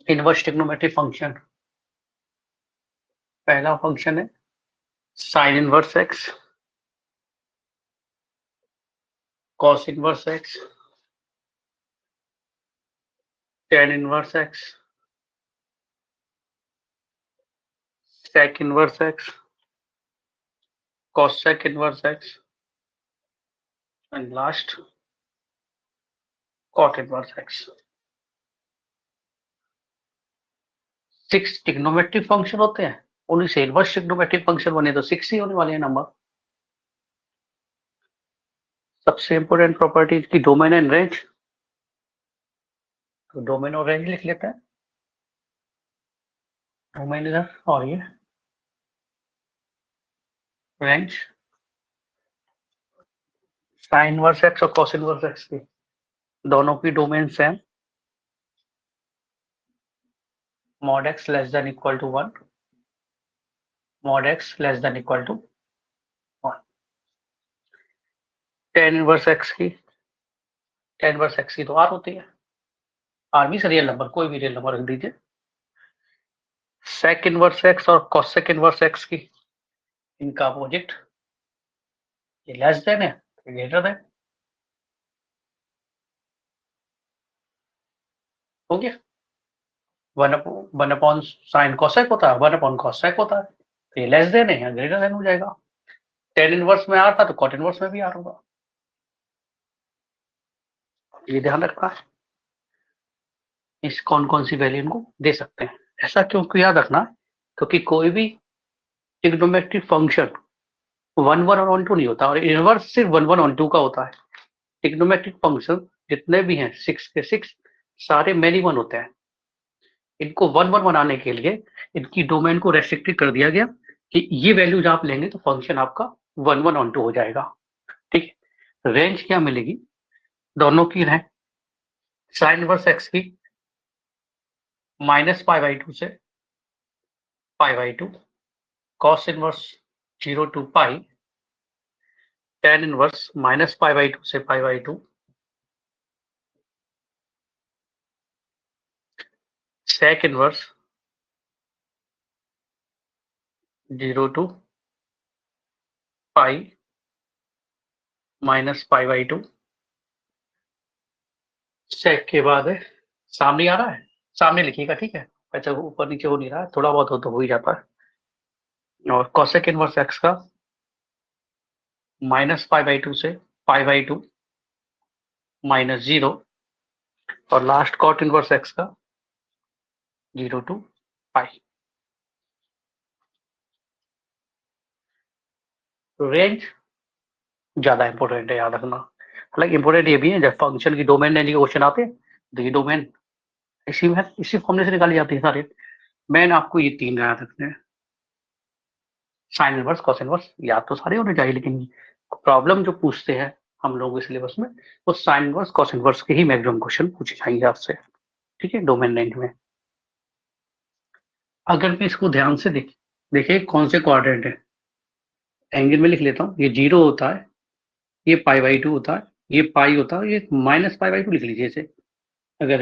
Inverse trigonometric function, पहला function है sine inverse x, cos inverse x, tan inverse x, sec inverse x, cosec inverse x, and last cot inverse x. 6 trigonometric function होते हैं, उन्हीं से inverse trigonometric function बने तो 6 ही होने वाले हैं नंबर। सबसे इंपोर्टेंट प्रॉपर्टी की डोमेन एंड रेंज, तो डोमेन और रेंज लिख लेते हैं। डोमेन इधर और ये रेंज, साइन इनवर्स एक्स और कॉस इनवर्स एक्स की दोनों की domain same, mod x less than equal to 1, mod x less than equal to 1। tan inverse x की, tan इनवर्स एक्स की तो r होती है, r भी रियल नंबर, कोई भी रियल नंबर रख दीजिए। sec इनवर्स एक्स और cosec इनवर्स एक्स की, इनका अपोजिट, ये लेस देन है ग्रेटर देन, हो गया। वन अपॉन साइन कॉसेक होता है, वन अपॉन कॉसेक होता है, तो ये लेस देन है या ग्रेटर देन हो जाएगा। टेन इनवर्स में आर था तो कॉट इनवर्स में भी आर होगा, ये ध्यान रखना है। इस कौन कौन सी वैल्यू इनको दे सकते हैं, ऐसा क्योंकि याद रखना, क्योंकि कोई भी ट्रिग्नोमेट्रिक फंक्शन 1 1 और 1 2 नहीं होता, और इनवर्स सिर्फ 1 1 और 2 का होता है। ट्रिग्नोमेट्रिक फंक्शन जितने भी हैं 6 के 6 सारे मैनी वन होते हैं। इनको 1 1 बनाने के लिए इनकी डोमेन को रेस्ट्रिक्टेड कर दिया गया कि ये वैल्यूज आप लेंगे तो फंक्शन आपका 1 1 और 2 हो जाएगा। ठीक है, रेंज क्या मिलेगी, दोनों की रेंज साइन इनवर्स एक्स की -π/2 से π/2, cos inverse 0 to π, tan inverse -π/2 से π/2, sec इनवर्स 0 to π -π/2। sec के बाद है, सामने आ रहा है, सामने लिखिएगा, ठीक है, अच्छा ऊपर नीचे हो नहीं रहा है, थोड़ा बहुत हो तो हो ही जाता है। और cosec इनवर्स एक्स का -π/2 से π/2 -0, और लास्ट cot इनवर्स एक्स का 0 to π। रेंज ज्यादा इंपॉर्टेंट है, याद रखना। हालांकि इंपॉर्टेंट ये भी है, जब फंक्शन की डोमेन रेंज के क्वेश्चन आते हैं तो ये डोमेन इसी फॉर्मूले से निकाली जाती है सारे। मैंने आपको ये 3 याद रखने हैं, साइन इनवर्स कॉस इनवर्स याद तो सारे होने चाहिए, लेकिन प्रॉब्लम जो पूछते हैं हम लोग सिलेबस में वो साइन इनवर्स कॉस इनवर्स के ही मैक्सिमम क्वेश्चन पूछे जाएंगे आपसे, ठीक है, डोमेन रेंज में। अगर मैं इसको ध्यान से देखिए कौन से क्वाड्रेंट है, एंगल में लिख लेता हूँ, ये 0 होता है, ये π/2 होता है, ये पाई होता है, ये -π/2 लिख लीजिए इसे, अगर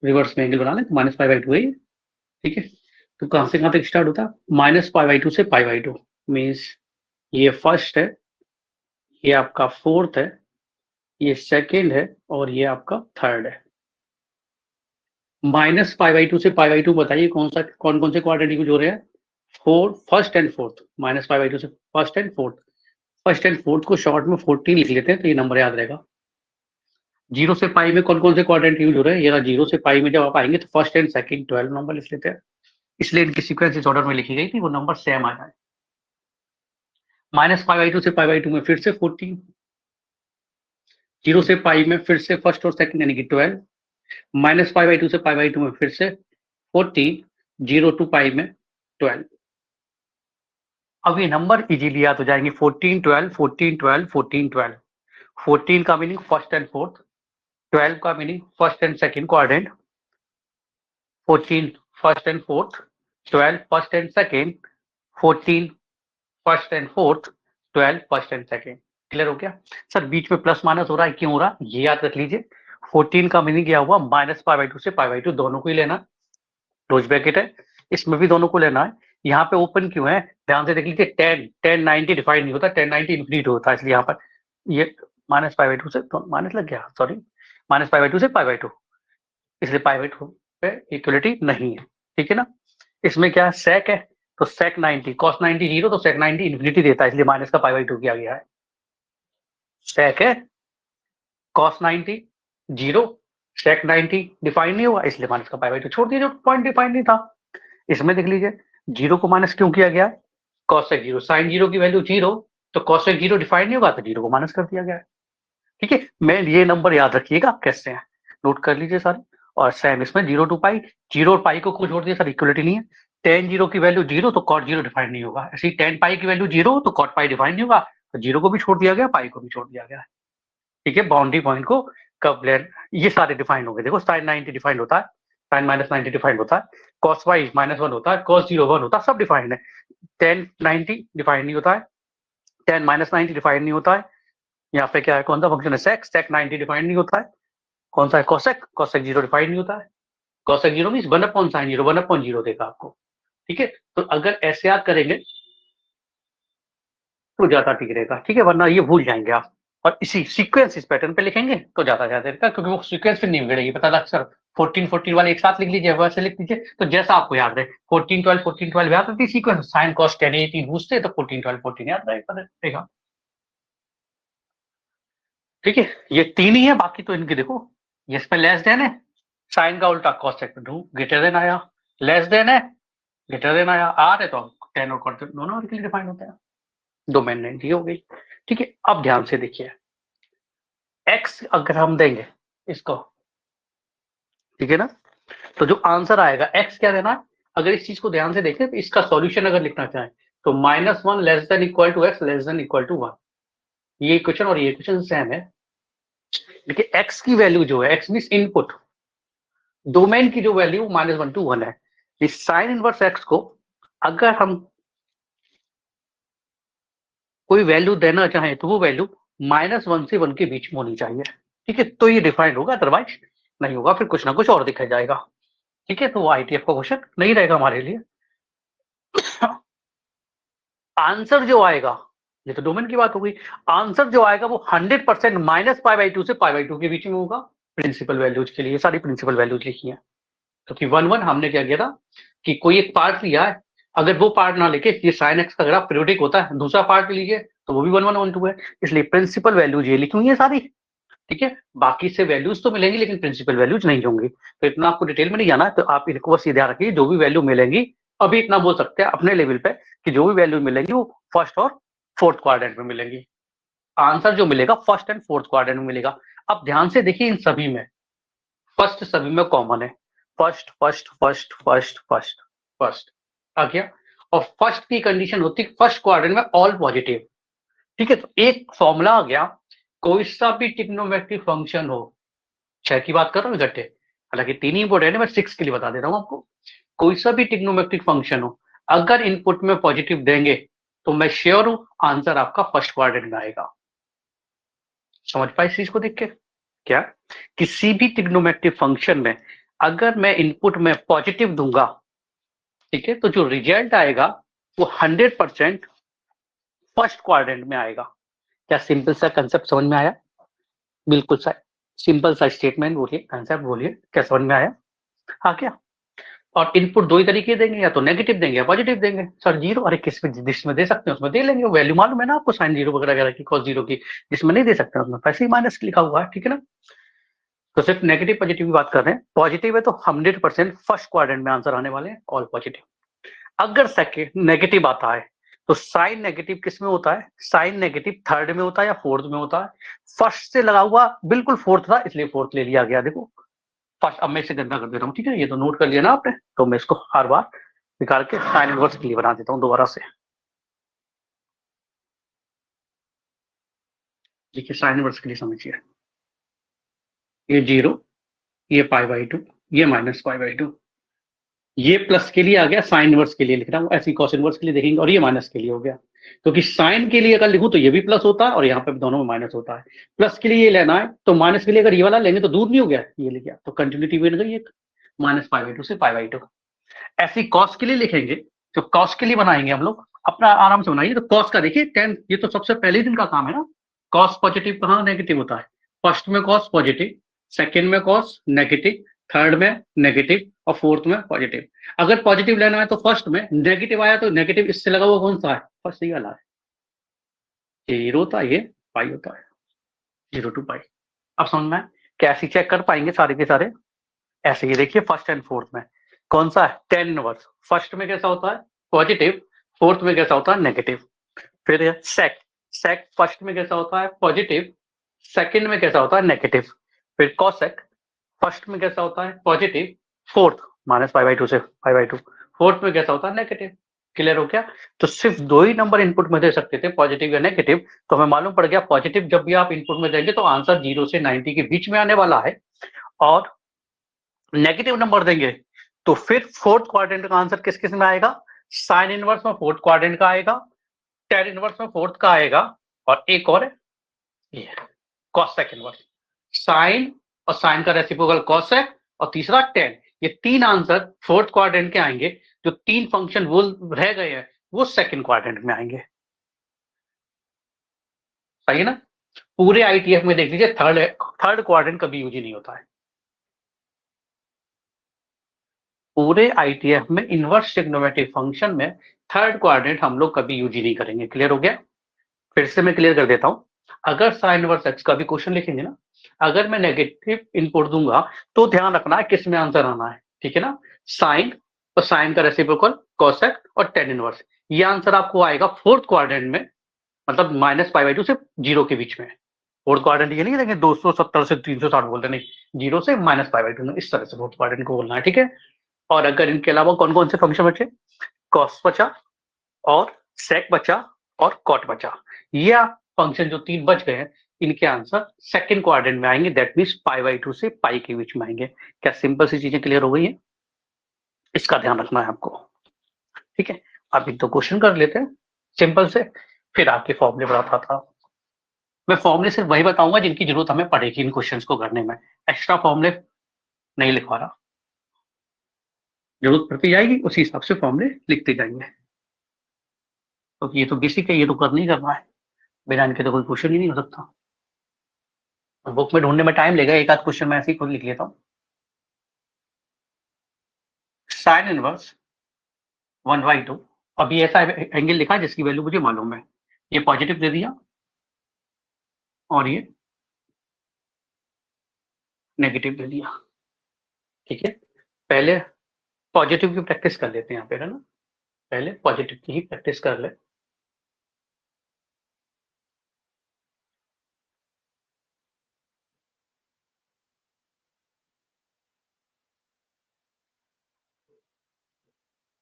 रिवर्स में एंगल बना लें तो -π/2 है ये, ठीक है। तो कहां से कहां तक स्टार्ट होता है, -π/2 से π/2, मीन्स ये फर्स्ट है, ये आपका फोर्थ है, ये सेकेंड है, और ये आपका थर्ड है। -π/2 से π/2 बताइए कौन कौन से क्वाड्रेंट यूज हो रहे हैं, फर्स्ट एंड फोर्थ, -π/2 से first and fourth, first and fourth को शॉर्ट में 14 लिख लेते हैं तो ये नंबर याद रहेगा। 0 से पाई में कौन कौन से क्वाड्रेंट यूज हो रहे हैं, ये 0 से पाई में जब आप आएंगे तो फर्स्ट एंड सेकंड 12 नंबर लिख लेते हैं, इसलिए इनकी सीक्वेंस इस ऑर्डर में लिखी गई थी, वो नंबर सेम आ जाए। -π/2 से π/2 में फिर से 14, 0 से पाई में फिर से फर्स्ट और सेकंड यानी कि 12, -π/2 से π/2 में फिर से 14, 0 to पाई में 12। अब ये नंबर इजीली याद हो जाएंगे, 14 12 14 12 14 12। 14 का मीनिंग फर्स्ट एंड फोर्थ, 12 का meaning first and second quadrant, 14 first and fourth, 12 first and second, 14 first and fourth, 12 first and second. Clear हो गया सर, बीच में प्लस माइनस हो रहा है, क्यों हो रहा है ये याद रख लीजिए। 14 का मीनिंग क्या हुआ, -π/2 से π/2 दोनों को ही लेना, क्लोज ब्रैकेट है, इसमें भी दोनों को लेना है। यहाँ पे ओपन क्यों है, ध्यान से देख लीजिए, 10 90 डिफाइन नहीं होता, 10 90 इन्फिनिट होता है, इसलिए यहाँ पर ये -π/2 से तो माइनस लग गया, सॉरी, -π/2 से π/2, इसलिए π/2 पे इक्वलिटी नहीं है, ठीक है ना। इसमें क्या है, सेक है, तो सेक 90 cos 90 0, तो सेक 90 इन्फिनिटी देता है, इसलिए माइनस का π/2 किया गया है। सेक है cos 90 0, सेक 90 डिफाइन नहीं हुआ, इसलिए माइनस का π/2 छोड़ दिया, जो पॉइंट डिफाइन नहीं था। इसमें देख लीजिए, 0 को माइनस क्यों किया गया है, cos सेक 0, साइन 0 की वैल्यू 0, तो cos सेक 0 डिफाइन नहीं होगा, तो 0 को माइनस कर दिया गया है, ठीक है। मैं ये नंबर याद रखिएगा कैसे हैं, नोट कर लीजिए सारे। और सेम इसमें 0 to π, 0 और पाई को छोड़ दिया सर, इक्वलिटी नहीं है। tan 0 की वैल्यू 0, तो cot 0 डिफाइन नहीं होगा, ऐसे ही tan π की वैल्यू 0, तो cot π डिफाइन नहीं होगा, तो 0 को भी छोड़ दिया गया, पाई को भी छोड़ दिया गया, ठीक है। बाउंड्री पॉइंट को कब लेन, ये सारे डिफाइन हो गए। देखो sin 90 डिफाइंड होता है, sin -90 डिफाइंड होता है, cos y -1 होता है, cos 0 1 होता है, सब डिफाइंड है। tan 90 डिफाइंड नहीं होता है, tan -90 डिफाइंड नहीं होता है। यहाँ पे क्या है, कौन सा फंक्शन है, sec 90 डिफाइंड नहीं होता है। कौन सा है, cosec 0 डिफाइंड नहीं होता है। cosec 0 मींस 1/sin 0, 1/0 देगा आपको, ठीक है। तो अगर ऐसे याद करेंगे तो ज्यादा ठीक रहेगा, ठीक है, वरना ये भूल जाएंगे आप। और इसी सीक्वेंस इस पैटर्न पे लिखेंगे तो ज्यादा रहेगा, क्योंकि वो सीक्वेंस फिर नहीं बिगड़ेगी। पता लग सर 14 वाले एक साथ लिख लीजिए, वैसे लिख लीजिए, तो जैसा आपको याद रहे, 14 12 याद रहती सीक्वेंस, साइन कॉस टेन 18 पूछते तो 14 12 14 याद रहेगा, ठीक है। ये तीन ही है, बाकी तो इनके देखो, ये इसमें लेस देन है, साइन का उल्टा कॉस सेक 2 ग्रेटर देन आया, लेस देन है ग्रेटर देन आया, आर है तो टेन और कॉट दोनों डिफाइन होते हैं। डोमेन 90 हो गई, ठीक है। अब ध्यान से देखिए, एक्स अगर हम देंगे इसको, ठीक है ना, तो जो आंसर आएगा एक्स क्या देना है, अगर इस चीज को ध्यान से देखें तो इसका सॉल्यूशन अगर लिखना चाहें तो -1 less than equal to x less than equal to 1, ये क्वेश्चन और ये क्वेश्चन सेम है। देखिए एक्स की वैल्यू जो है, एक्स मींस इनपुट, डोमेन की जो वैल्यू -1 to 1 है, इस साइन इनवर्स एक्स को अगर हम कोई वैल्यू देना चाहें तो वो वैल्यू -1 से 1 के बीच में होनी चाहिए, ठीक है, तो ये डिफाइंड होगा, अदरवाइज नहीं होगा, फिर कुछ ना कुछ और दिखाया जाएगा, ठीक है। तो वो ITF का क्वेश्चन नहीं रहेगा हमारे लिए। आंसर जो आएगा, ये तो डोमेन की बात हो गई, आंसर जो आएगा वो 100% -π/2 से π/2 के बीच में होगा, प्रिंसिपल वैल्यूज के लिए सारी प्रिंसिपल वैल्यूज लिखी है। क्योंकि 1 1 हमने क्या किया था कि कोई एक पार्ट लिया है, अगर वो पार्ट ना लेके, ये साइन एक्स का ग्राफ पीरियोडिक होता है, दूसरा पार्ट लीजिए तो वो भी 1 1 1 2 है, इसलिए प्रिंसिपल वैल्यूज ये लिखी हुई है सारी, ठीक है। बाकी से वैल्यूज तो मिलेंगी लेकिन प्रिंसिपल वैल्यूज नहीं होंगी, तो इतना आपको डिटेल में नहीं जाना है, तो आप इनको बस ये ध्यान रखिए, जो भी वैल्यू मिलेंगी, अभी इतना बोल सकते हैं अपने लेवल पे कि जो भी वैल्यू मिलेंगी वो फर्स्ट और फोर्थ क्वाड्रेंट में मिलेंगी, आंसर जो मिलेगा फर्स्ट एंड फोर्थ क्वाड्रेंट में मिलेगा। अब ध्यान से देखिए, इन सभी में फर्स्ट सभी में कॉमन है, first first first first first first आ गया, और फर्स्ट की कंडीशन होती है फर्स्ट क्वाड्रेंट में ऑल पॉजिटिव, ठीक है। तो एक फॉर्मूला आ गया, कोई सा भी ट्रिग्नोमेट्रिक फंक्शन हो, 6 की बात कर रहा हूँ इकट्ठे, हालांकि 3 ही इंपॉर्टेंट है, मैं 6 के लिए बता दे रहा हूँ आपको। कोई सा भी ट्रिग्नोमेट्रिक फंक्शन हो, अगर इनपुट में पॉजिटिव देंगे तो मैं श्योर हूं आंसर आपका फर्स्ट क्वाड्रेंट में आएगा। समझ पाए इस चीज को देख के, क्या किसी भी ट्रिग्नोमेट्रिक फंक्शन में अगर मैं इनपुट में पॉजिटिव दूंगा, ठीक है, तो जो रिजल्ट आएगा वो 100% फर्स्ट क्वाड्रेंट में आएगा। क्या सिंपल सा कंसेप्ट समझ में आया, बिल्कुल सा सिंपल सा स्टेटमेंट बोलिए, कंसेप्ट बोलिए, क्या समझ में आया, हाँ क्या। और इनपुट दो ही तरीके देंगे, या तो नेगेटिव देंगे या पॉजिटिव देंगे। सर जीरो, अरे किस में जिसमें दे सकते हैं उसमें दे लेंगे, वैल्यू मालूम है ना आपको, साइन जीरो वगैरह की, कॉस जीरो की, जिसमें नहीं दे सकते उसमें पैसे ही माइनस लिखा हुआ है, ठीक है ना। तो सिर्फ नेगेटिव पॉजिटिव की बात कर रहे हैं, पॉजिटिव है तो 100% फर्स्ट क्वाड्रेंट में आंसर आने वाले हैं, ऑल पॉजिटिव। अगर सेकेंड नेगेटिव आता है तो साइन नेगेटिव किस में होता है, साइन नेगेटिव थर्ड में होता है या फोर्थ में होता है, फर्स्ट से लगा हुआ बिल्कुल फोर्थ था इसलिए फोर्थ ले लिया गया। देखो फर्स्ट, अब मैं इसे गंदा कर दे रहा हूँ, ठीक है, ये तो नोट कर लिया ना आपने, तो मैं इसको हर बार निकाल के साइन इनवर्स के लिए बना देता हूँ दोबारा से। देखिए साइन इनवर्स के लिए समझिए, ये 0, ये π/2, ये -π/2, ये प्लस के लिए आ गया, साइन इनवर्स के लिए लिख रहा हूँ, ऐसी कॉस इनवर्स के लिए देखेंगे, और ये माइनस के लिए हो गया, क्योंकि साइन के लिए अगर लिखूं तो ये भी प्लस होता है और यहाँ पे भी दोनों में माइनस होता है। प्लस के लिए ये लेना है तो माइनस के लिए अगर ये वाला लेंगे तो दूर नहीं हो गया, ये ले गया, तो कंटिन्यूटी बन गई एक, -π/2 से π/2। ऐसी कॉस के लिए लिखेंगे, तो कॉस के लिए बनाएंगे हम लोग, अपना आराम से बनाइए। तो कॉस का देखिए 10, ये तो सबसे पहले दिन का काम है ना। कॉस पॉजिटिव कहाँ नेगेटिव होता है? फर्स्ट में कॉस पॉजिटिव, सेकेंड में कॉस नेगेटिव, थर्ड में नेगेटिव और फोर्थ में पॉजिटिव। अगर पॉजिटिव लेना है तो फर्स्ट में, नेगेटिव आया तो नेगेटिव इससे लगा हुआ कौन सा है? फर्स्ट ये वाला है, 0 होता है, ये पाई होता है, 0 to पाई। अब समझ में कैसे चेक कर पाएंगे सारे के सारे? ऐसे ही देखिए, फर्स्ट एंड फोर्थ में कौन सा है? Tan inverse. फर्स्ट में कैसा होता है? पॉजिटिव। फोर्थ में कैसा होता है? नेगेटिव। फिर सेक, सेक फर्स्ट में कैसा होता है? पॉजिटिव। सेकंड में कैसा होता है? नेगेटिव। फिर कॉसेक, फर्स्ट में कैसा होता है? पॉजिटिव। फोर्थ -π/2 से π/2, फोर्थ में कैसा होता है? नेगेटिव। क्लियर हो गया? तो सिर्फ दो ही नंबर इनपुट में दे सकते थे, पॉजिटिव या नेगेटिव। तो हमें मालूम पड़ गया पॉजिटिव जब भी आप इनपुट में देंगे तो आंसर 0 से 90 के बीच में आने वाला है, और नेगेटिव नंबर देंगे तो फिर फोर्थ क्वाड्रेंट का आंसर किस किस में आएगा? साइन इनवर्स में फोर्थ क्वाड्रेंट का आएगा, टेन इनवर्स में फोर्थ का आएगा, और एक और ये कॉसेक इनवर्स। साइन और साइन का रेसिप्रोकल कॉसेक, और तीसरा टेन। ये तीन आंसर फोर्थ क्वाड्रेंट के आएंगे। जो तीन फंक्शन वो रह गए हैं वो सेकंड क्वाड्रेंट में आएंगे। सही है ना? पूरे आईटीएफ में देख लीजिए, थर्ड क्वाड्रेंट कभी यूज ही नहीं होता है। पूरे आईटीएफ में इनवर्स ट्रिग्नोमेट्रिक फंक्शन में थर्ड क्वाड्रेंट हम लोग कभी यूज ही नहीं करेंगे। क्लियर हो गया? फिर से मैं क्लियर कर देता हूं। अगर साइन इनवर्स एक्स का भी क्वेश्चन लिखेंगे ना, अगर मैं नेगेटिव इनपुट दूंगा तो ध्यान रखना है किस में आंसर आना है। ठीक है ना? साइन और साइन का रेसिप्रोकल कोसेक और टेन इनवर्स, ये आंसर आपको आएगा फोर्थ क्वाड्रेंट में, मतलब -π/2 से 0 के बीच में। फोर्थ क्वाड्रेंट ये नहीं देंगे 270 से 360 बोलते नहीं, 0 से -π/2 में, इस तरह से फोर्थ क्वाड्रेंट को बोलना है। ठीक है? और अगर इनके अलावा कौन कौन से फंक्शन बचे? कॉस बचा, और सेक बचा, और कॉट बचा। ये फंक्शन जो तीन बच गए हैं, इनके आंसर सेकंड क्वाड्रेंट में आएंगे, दैट मींस π/2 से पाई के बीच में आएंगे। क्या सिंपल सी चीजें क्लियर हो गई हैं? इसका ध्यान रखना है आपको। ठीक है? अब एक दो क्वेश्चन कर लेते हैं सिंपल से, फिर आपके फॉर्मूले बताता था। मैं फॉर्मूले सिर्फ वही बताऊंगा जिनकी जरूरत हमें पड़ेगी इन क्वेश्चंस को करने में, एक्स्ट्रा फॉर्मूले नहीं लिखवा रहा। जरूरत पड़ती जाएगी उसी हिसाब से फॉर्मूले लिखते जाएंगे। तो ये तो बेसिक है, ये तो करना ही करना है, बिना इनके तो कोई क्वेश्चन ही नहीं हो सकता। बुक में ढूंढने में टाइम लेगा, एक आध क्वेश्चन मैं ऐसे ही खुद लिख लेता हूँ। साइन इनवर्स 1/2, अभी ऐसा एंगल लिखा है जिसकी वैल्यू मुझे मालूम है, ये पॉजिटिव दे दिया और ये नेगेटिव दे दिया। ठीक है? पहले पॉजिटिव की प्रैक्टिस कर लेते हैं यहाँ पे, है ना? पहले पॉजिटिव की ही प्रैक्टिस कर ले।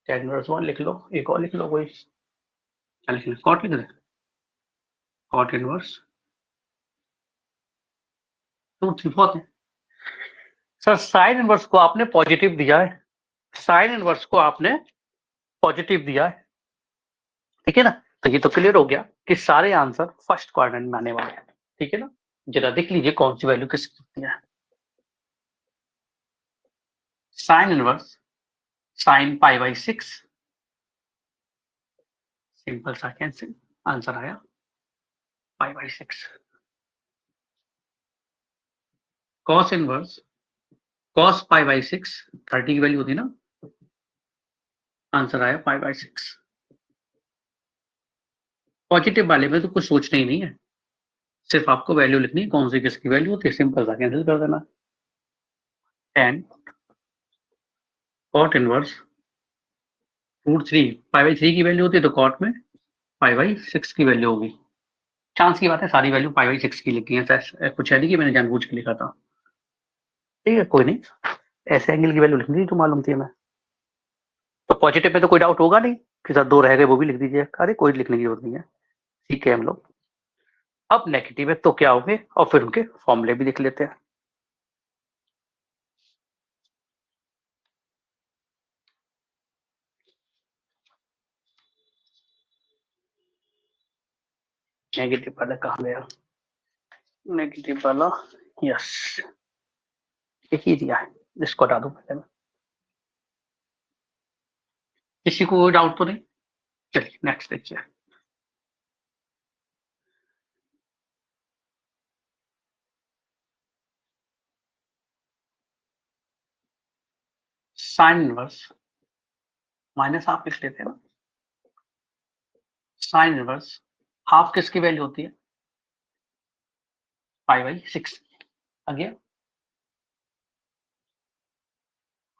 tan इनवर्स 1 लिख लो, एक और लिख लो, कोई क्या लिखना? कॉट लिख दे, कॉट इनवर्स 2 3 बहुत है। सर साइन इनवर्स को आपने पॉजिटिव दिया है, साइन इनवर्स को आपने पॉजिटिव दिया है, ठीक है ना? तो ये तो क्लियर हो गया कि सारे आंसर फर्स्ट क्वाड्रेंट में आने वाले हैं। ठीक है ना? जरा देख लीजिए कौन सी वैल्यू किसकी है। साइन इनवर्स साइन π/6, सिंपल सा कैंसिल, आंसर आया π/6। कॉस इनवर्स कॉस π/6, 30 की वैल्यू होती ना, आंसर आया π/6। पॉजिटिव वाले में तो कुछ सोचना ही नहीं है, सिर्फ आपको वैल्यू लिखनी है, कौन सी किसकी वैल्यू होती है, सिंपल सा कैंसिल कर देना। 10 कॉट इनवर्स √3, π/3 की वैल्यू होती है तो कॉट में π/6 की वैल्यू होगी। चांस की बात है, सारी वैल्यू π/6 की लिखी है, कुछ है नहीं कि मैंने जानबूझ के लिखा था। ठीक है, कोई नहीं, ऐसे एंगल की वैल्यू लिखनी थी जो मालूम थी हमें। तो पॉजिटिव में तो कोई डाउट होगा नहीं कि सर दो रह गए वो भी लिख दीजिए, अरे कोई लिखने की जरूरत नहीं है। ठीक है, हम लोग अब नेगेटिव है तो क्या होंगे और फिर उनके फॉर्मूले भी लिख लेते हैं। नेगेटिव वाला कहाँ गया? नेगेटिव वाला, यस, एक ही दिया है, इसको हटा दो पहले। किसी को कोई डाउट तो नहीं? चलिए नेक्स्ट देखिए। साइन इनवर्स माइनस हाफ लिख लेते हैं ना। साइन इनवर्स हाफ किसकी वैल्यू होती है? π/6 आ गया।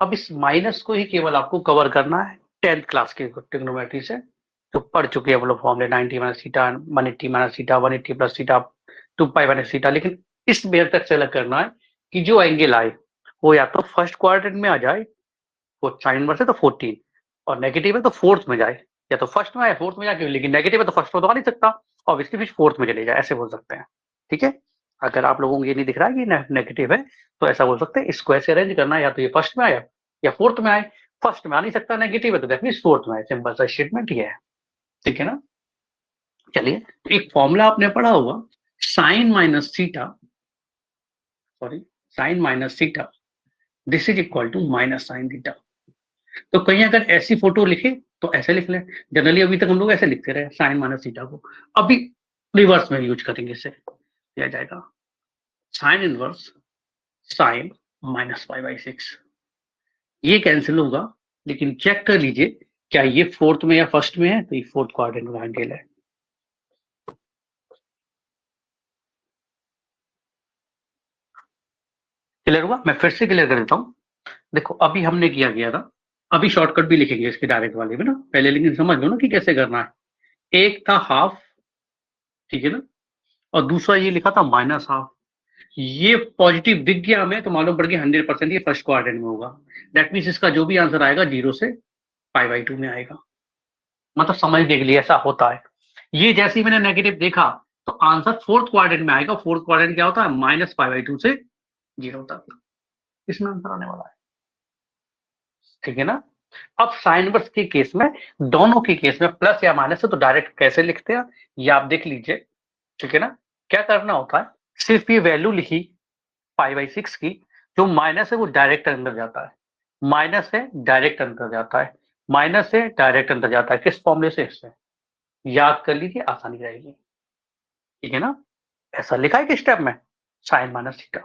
अब इस माइनस को ही केवल आपको कवर करना है 10th क्लास के ट्रिग्नोमेट्री से, तो पढ़ चुके हैं वो लोग फॉर्मूले 90 minus theta 180 minus theta 180 plus theta 2π minus theta. लेकिन इस मेथड तक से अलग करना है कि जो एंगल आए वो या तो फर्स्ट क्वाड्रेंट में आ जाए, वो साइन इनवर्स है तो 14, और नेगेटिव है तो फोर्थ में जाए, या तो फर्स्ट में आए फोर्थ में जाके, लेकिन नेगेटिव है तो फर्स्ट में तो आ नहीं सकता, ऑब्वियसली फिर फोर्थ में चले जाए, ऐसे बोल सकते हैं। ठीक है, अगर आप लोगों को ये नहीं दिख रहा है कि नेगेटिव है तो ऐसा बोल सकते हैं, इसको ऐसे अरेंज करना है, या तो ये फर्स्ट में आया या फोर्थ में आए। फर्स्ट में आ नहीं सकता, नेगेटिव है तो दैट मींस फोर्थ में आए, सिंपल सा स्टेटमेंट ये है। ठीक है ना। चलिए, तो एक फॉर्मूला आपने पढ़ा होगा, sine minus theta, sorry, sine minus theta this is equal to minus sine theta. तो कहीं अगर ऐसी फोटो लिखे तो ऐसे लिख लें, जनरली अभी तक हम लोग ऐसे लिखते रहे साइन माइनस थीटा को, अभी रिवर्स में यूज करेंगे, इसे दिया जाएगा साइन इनवर्स साइन माइनस π/6। ये कैंसिल होगा, लेकिन चेक कर लीजिए क्या ये फोर्थ में या फर्स्ट में है, तो ये फोर्थ क्वाड्रेंट का एंगल है। क्लियर हुआ? मैं फिर से क्लियर कर देता हूँ। देखो अभी हमने किया गया था, अभी शॉर्टकट भी लिखेंगे इसके डायरेक्ट वाले में ना, पहले लेकिन समझ लो ना कि कैसे करना है। एक था हाफ, ठीक है ना, और दूसरा ये लिखा था माइनस हाफ। ये पॉजिटिव दिख गया हमें तो मालूम पड़ गया 100% ये फर्स्ट क्वाड्रेंट में होगा। दैट मीन्स इसका जो भी आंसर आएगा 0 से π/2 में आएगा। मतलब समझ देख लिया ऐसा होता है। ये जैसे ही मैंने नेगेटिव देखा तो आंसर फोर्थ क्वाड्रेंट में आएगा। फोर्थ क्वाड्रेंट क्या होता है? माइनस π/2 से 0 तक, इसमें आंसर आने वाला है। ठीक है ना। अब साइन इनवर्स के केस में, दोनों के केस में प्लस या माइनस है तो डायरेक्ट कैसे लिखते हैं ये आप देख लीजिए। ठीक है ना। क्या करना होता है, सिर्फ ये वैल्यू लिखी π/6 की, जो माइनस है वो डायरेक्ट अंदर जाता है, माइनस है डायरेक्ट अंदर जाता है, माइनस है डायरेक्ट अंदर जाता है। किस फॉर्मूले से? इससे याद कर लीजिए, आसानी रहेगी। ठीक है ना। ऐसा लिखा है कि स्टेप में साइन माइनस थीटा,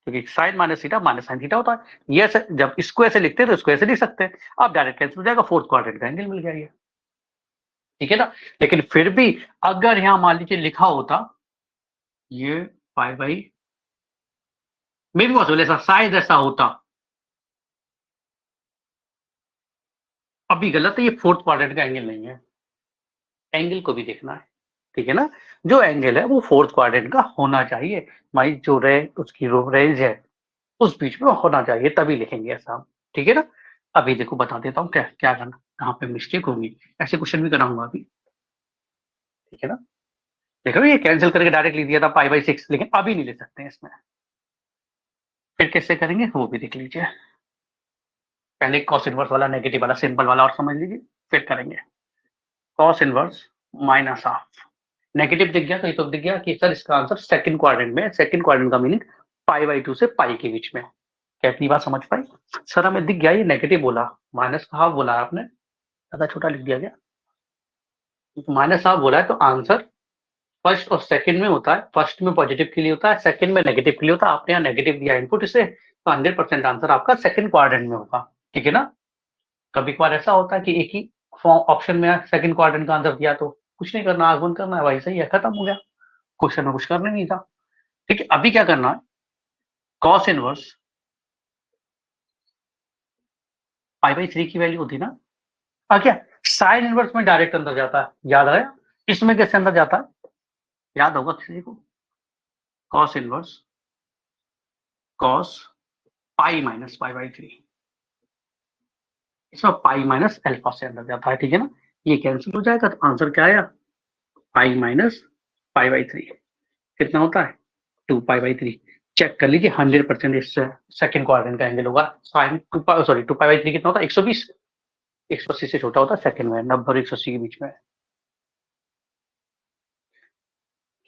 क्योंकि sine minus theta minus sine theta होता है। ये ऐसे जब इसको ऐसे लिखते हैं तो इसको ऐसे लिख सकते हैं, अब डायरेक्ट कैंसिल हो जाएगा, फोर्थ क्वाड्रेंट का एंगल मिल जाएगा। ठीक है ना। लेकिन फिर भी अगर यहां मान लीजिए लिखा होता ये π/, मे भी पॉसिबल ऐसा, शायद ऐसा होता, अभी गलत है, ये फोर्थ क्वाड्रेंट का एंगल नहीं है, एंगल को भी देखना है। ठीक है ना। जो एंगल है वो फोर्थ क्वाड्रेंट का होना चाहिए, माई जो उसकी रेंज है उस बीच में होना चाहिए, तभी लिखेंगे ऐसा हम। ठीक है ना। अभी देखो बता देता हूँ क्या क्या करना, कहाँ पे मिस्टेक होगी, ऐसे क्वेश्चन भी कराऊंगा अभी। ठीक है ना। देखो ये कैंसिल करके डायरेक्ट लिख दिया था π/6, लेकिन अभी नहीं ले सकते हैं इसमें, फिर कैसे करेंगे वो भी देख लीजिए। पहले कॉस इनवर्स वाला नेगेटिव वाला सिंपल वाला और समझ लीजिए, फिर करेंगे cos inverse minus half. Negative दिख गया तो ये तो दिख गया कि सर इसका आंसर सेकंड क्वाड्रेंट में है। सेकंड क्वाड्रेंट का मीनिंग π/2 से पाई के बीच में। क्या इतनी बात समझ पाई? सर हमें दिख गया ये नेगेटिव बोला, माइनस का हाफ बोला आपने, ज्यादा छोटा लिख दिया गया। माइनस हाफ बोला है तो आंसर फर्स्ट और सेकंड में होता है, फर्स्ट में पॉजिटिव के लिए होता है, सेकंड में नेगेटिव के लिए होता है। आपने यहाँ नेगेटिव दिया इनपुट इसे, तो 100% आंसर आपका सेकंड क्वाड्रेंट में होगा। ठीक है ना। कभी कभार ऐसा होता है कि एक ही ऑप्शन में सेकंड क्वाड्रेंट का आंसर दिया तो कुछ नहीं करना, आग बंद करना है भाई, सही है, खत्म हो गया, क्वेश्चन में कुछ करना नहीं था। ठीक है, अभी क्या करना है, कॉस इनवर्स π/3 की वैल्यू होती ना, क्या साइन इनवर्स में डायरेक्ट अंदर जाता है, याद आया? इसमें कैसे अंदर जाता है, याद होगा किसी को? Cos inverse cos pi minus π/3, इसमें पाई माइनस अल्फा से अंदर जाता है। ठीक है ना। ये कैंसिल हो जाएगा तो आंसर क्या आया, पाई माइनस π/3 कितना होता है, 2π/3। चेक कर लीजिए 100% इस सेकंड क्वाड्रेंट का एंगल होगा। साइन 2π/3 कितना होता है, 120, 180 से छोटा होता है सेकंड में, 90 और 180 के बीच में।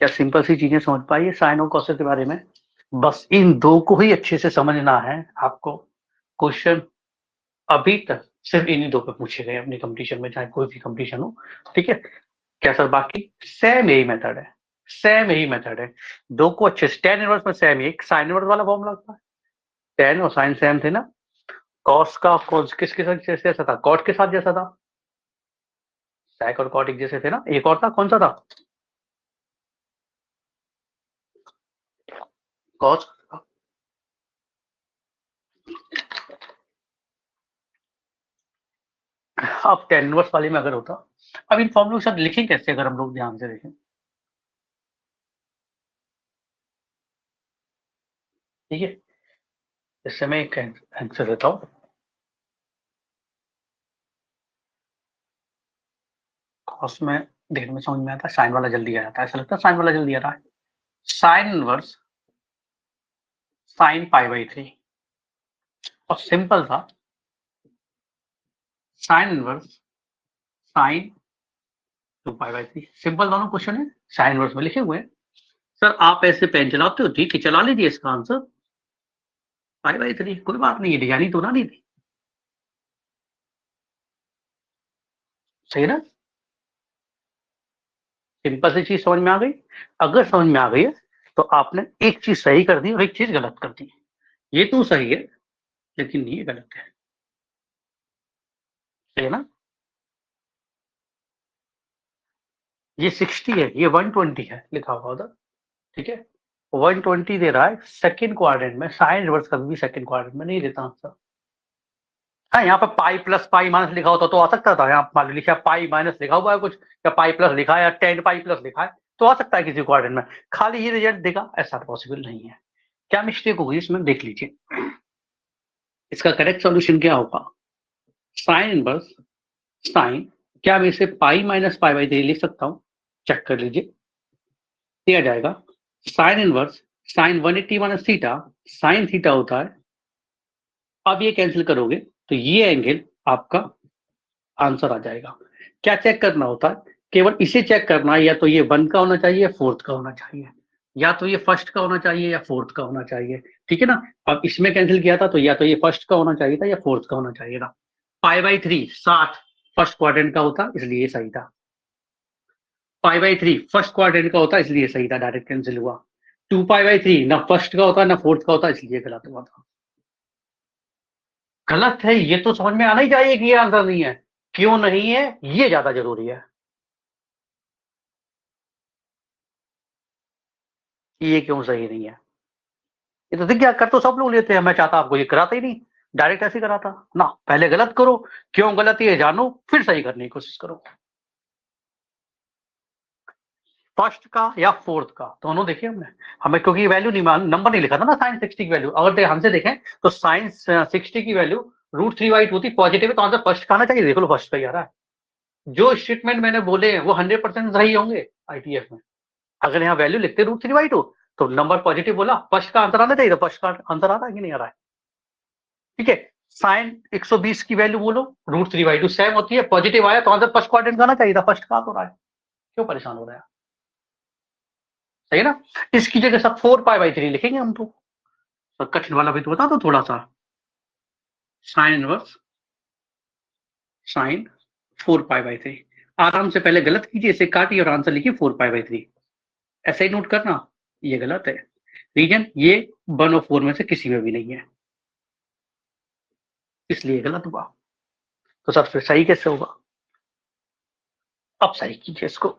क्या सिंपल सी चीजें समझ पाई साइन और कॉसेस के बारे में? बस इन दो को ही अच्छे से समझना है आपको। क्वेश्चन अभी तक सिर्फ इन्हीं दो पे पूछे गए अपनी कंपटीशन में, चाहे कोई भी कंपटीशन हो, ठीक है। क्या सर बाकी सेम यही मेथड है, सेम यही मेथड है। दो को अच्छे से tan इनवर्स में सेम ही साइन इनवर्स वाला फॉर्मूला था, tan और साइन सेम थे ना। कॉस का कॉस किसके साथ जैसा था, कॉट के साथ जैसा था, sec और कॉट एक जैसे थे ना। एक और था, कौन सा था, कॉस। अब tan इनवर्स वाले में अगर होता, अब इन फॉर्मूले के साथ लिखें कैसे, अगर हम लोग ध्यान से देखें, ठीक है। इससे मैं एक आंसर देता हूँ। कॉस में देखने में समझ में आता है, साइन वाला जल्दी आ जाता है, ऐसा लगता है साइन वाला जल्दी आ रहा है। Sine inverse sine pi by 3, और सिंपल था sign inverse sign 2 pi by 3। Simple दोनों क्वेश्चन है, साइन इनवर्स में लिखे हुए हैं। सर आप ऐसे पेन चलाते हो, ठीक है, चला लीजिए, इसका आंसर पाई बाई 3, कोई बात नहीं है, डिजाइनिंग तो ना नहीं थी, सही है ना। सिंपल सी चीज समझ में आ गई। अगर समझ में आ गई है तो आपने एक चीज सही कर दी और एक चीज गलत कर दी। ये तो सही है लेकिन ये गलत है, सही है ना। ये 60 है, ये 120 है लिखा हुआ उधर, ठीक है। 120 दे रहा है सेकंड क्वाड्रेंट में, साइन रिवर्स कभी भी सेकंड क्वाड्रेंट में नहीं देता आंसर। हाँ, यहाँ पर पाई प्लस पाई माइनस लिखा होता तो आ सकता था, यहाँ मान लिखा पाई माइनस लिखा हुआ है कुछ, या पाई प्लस लिखा है, या 10 पाई प्लस लिखा है, तो आ सकता है किसी क्वाड्रेंट में। खाली ये रिजल्ट देगा ऐसा पॉसिबल नहीं है। क्या मिस्टेक होगी इसमें देख लीजिए। इसका करेक्ट सॉल्यूशन क्या होगा, साइन इनवर्स साइन, क्या मैं इसे पाई माइनस पाई बाई 3 लिख सकता हूँ, चेक कर लीजिए, दिया जाएगा sign inverse sine 180 minus theta, sine theta होता है। अब ये कैंसिल करोगे तो ये एंगल आपका आंसर आ जाएगा। क्या चेक करना होता है, केवल इसे चेक करना है, या तो ये 1 का होना चाहिए या 4th का होना चाहिए, या तो ये फर्स्ट का होना चाहिए या 4th का होना चाहिए, ठीक है ना। अब इसमें कैंसिल किया था तो या तो ये फर्स्ट का होना चाहिए था या 4th का होना चाहिए था। पाई बाई 3 60 फर्स्ट क्वाड्रेंट का होता इसलिए सही था, पाई बाई 3 फर्स्ट क्वाड्रेंट का होता इसलिए सही था, डायरेक्ट कैंसिल हुआ। 2 पाई बाई 3 ना फर्स्ट का होता ना 4th का होता, इसलिए गलत हुआ था। गलत है ये तो समझ में आना ही चाहिए कि ये आंसर नहीं है। क्यों नहीं है ये ज्यादा जरूरी है, ये क्यों सही नहीं है। ये तो दिख गया, कर तो सब लोग लेते हैं, मैं चाहता आपको ये कराता ही नहीं, डायरेक्ट ऐसे कराता ना। पहले गलत करो, क्यों गलत ये जानो, फिर सही करने की कोशिश करो। फर्स्ट का या 4th का दोनों देखिए हमने, हमें क्योंकि वैल्यू नहीं मान, नंबर नहीं लिखा था ना साइन 60 की वैल्यू। अगर ध्यान से देखें तो साइन 60 की वैल्यू √3/2 थी, पॉजिटिव है तो आंसर फर्स्ट का आना चाहिए। देख लो फर्स्ट का ही आ रहा है। जो स्टेटमेंट मैंने बोले हैं वो 100% सही होंगे आईटीएफ में। अगर यहाँ वैल्यू लिखते √3/2 तो नंबर पॉजिटिव बोला, फर्स्ट का आंसर आना चाहिए, तो फर्स्ट का आंसर आ रहा है कि नहीं आ रहा है, ठीक है। साइन 120 की वैल्यू बोलो, √3/2 सेम होती है, पॉजिटिव आया तो आंसर फर्स्ट क्वाड्रेंट का आना चाहिए था, फर्स्ट का हो रहा है, क्यों परेशान हो रहा है, सही है ना। इसकी जगह सब 4 पाई बाई 3 लिखेंगे हम तो कठिन वाला भी तो बता दो थोड़ा सा। Sign inverse sign 4 pi by 3, आराम से पहले गलत कीजिए, इसे काटिए और आंसर लिखिए 4 पाई बाई 3। ऐसे ही नोट करना, ये गलत है, रीजन ये 1 और 4 में से किसी में भी नहीं है, इसलिए गलत हुआ। तो सर फिर सही कैसे होगा, अब सही कीजिए इसको।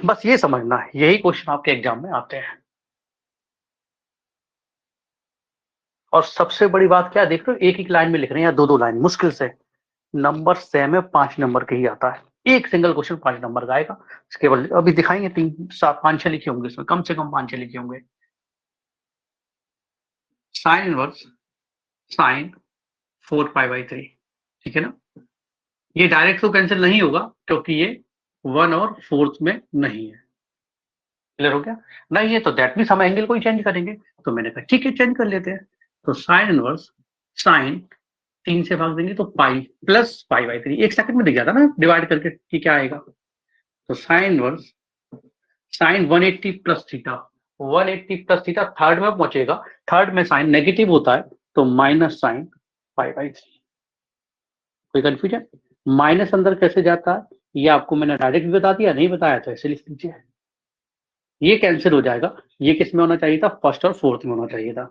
बस ये समझना है, यही क्वेश्चन आपके एग्जाम में आते हैं। और सबसे बड़ी बात क्या है, देख रहे हो एक एक लाइन में लिख रहे हैं या दो दो लाइन, मुश्किल से नंबर सेम है, 5 नंबर का ही आता है, एक सिंगल क्वेश्चन 5 नंबर का आएगा। केवल अभी दिखाएंगे 3 7 5 6 लिखे होंगे इसमें, कम से कम 5 6 लिखे होंगे। Sign inverse sign 4 pi by 3, ठीक है ना। ये डायरेक्ट तो कैंसिल नहीं होगा क्योंकि ये 1 और 4th में नहीं है, क्लियर हो गया। नहीं है तो दैट मीन्स हम एंगल को ही चेंज करेंगे, तो मैंने कहा ठीक है चेंज कर लेते हैं। तो साइन इनवर्स साइन 3 से भाग देंगे तो पाई प्लस पाई बाई 3, एक सेकंड में दिख जाता ना डिवाइड करके कि क्या आएगा। तो sign inverse sine 180 plus theta, 180 plus theta third में पहुंचेगा, थर्ड में साइन नेगेटिव होता है तो माइनस साइन पाई बाई 3, कोई कंफ्यूजन? माइनस अंदर कैसे जाता है ये आपको मैंने डायरेक्ट बता दिया, नहीं बताया तो ऐसे लिख लीजिए। ये कैंसिल हो जाएगा। ये किस में होना चाहिए था? फर्स्ट और फोर्थ में होना चाहिए था,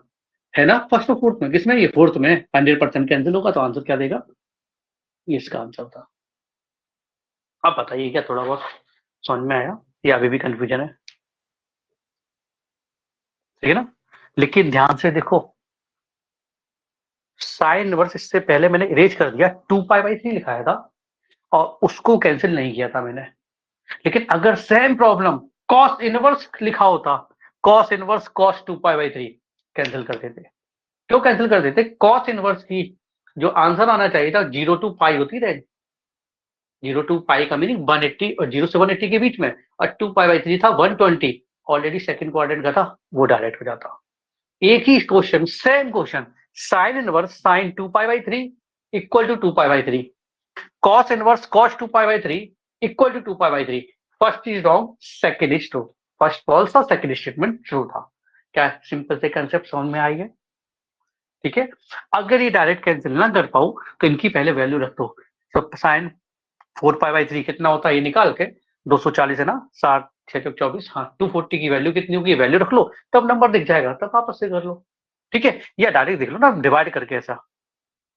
है ना? फर्स्ट और फोर्थ में, किसमें? ये फोर्थ में। 100% कैंसिल होगा तो आंसर क्या देगा? ये इसका आंसर था। अब बताइए क्या थोड़ा बहुत समझ में आया या अभी भी कंफ्यूजन है? ठीक है ना? लेकिन ध्यान से देखो, साइन इनवर्स इससे पहले मैंने इरेज कर दिया, 2π/3 लिखाया था और उसको कैंसिल नहीं किया था मैंने। लेकिन अगर सेम प्रॉब्लम कॉस इनवर्स लिखा होता, कॉस इनवर्स कॉस 2π/3, कैंसिल कर देते। क्यों कैंसिल कर देते? कॉस इनवर्स की जो आंसर आना चाहिए था 0 to π होती है, 0 to π का मीनिंग 180 और 0 से 180 के बीच में, और 2π/3 था 120, ऑलरेडी सेकंड क्वाड्रेंट का था, वो डायरेक्ट हो जाता। एक ही question, same question, sine inverse sine 2π/3 equal to 2π/3, cos inverse cos 2π/3 equal to 2π/3। First is wrong, second is true. First false था, सेकंड स्टेटमेंट ट्रू था। क्या सिंपल से कंसेप्ट समझ में आई है? ठीक है। अगर ये डायरेक्ट कैंसिल ना कर पाऊं तो इनकी पहले वैल्यू रख दो। तो साइन 4π/3 कितना होता है ये निकाल के, 240 है ना, 60 6 24, हाँ 240 की वैल्यू कितनी होगी वैल्यू रख लो, तब नंबर दिख जाएगा, तब वापस से कर लो। ठीक है, या डायरेक्ट देख लो ना डिवाइड करके ऐसा,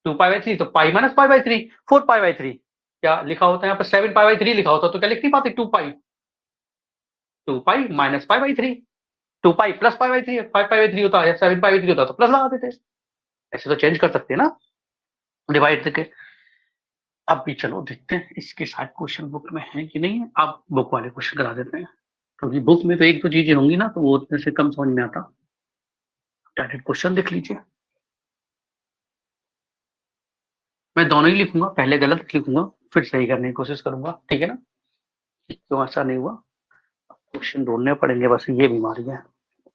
2π/3 तो पाई माइनस π/3, 4π/3 क्या लिखा होता है यहाँ पर? 7π/3 लिखा होता तो क्या लिख नहीं पाते? 2π माइनस π/3, 2π प्लस π/3, 5π/3 होता है, 7π/3 होता तो प्लस लगा देते। ऐसे तो चेंज कर सकते हैं ना डिवाइड करके। अब भी चलो देखते हैं इसके साथ क्वेश्चन बुक में है कि नहीं है। अब बुक वाले क्वेश्चन करा देते हैं, क्योंकि बुक में तो एक दो चीजें होंगी ना तो वो उतने से कम समझ में आता। डायरेक्ट क्वेश्चन देख लीजिए। मैं दोनों ही लिखूंगा, पहले गलत लिखूंगा फिर सही करने की कोशिश करूंगा, ठीक है ना? क्यों ऐसा नहीं हुआ? क्वेश्चन ढूंढने पड़ेंगे, बस ये बीमारी है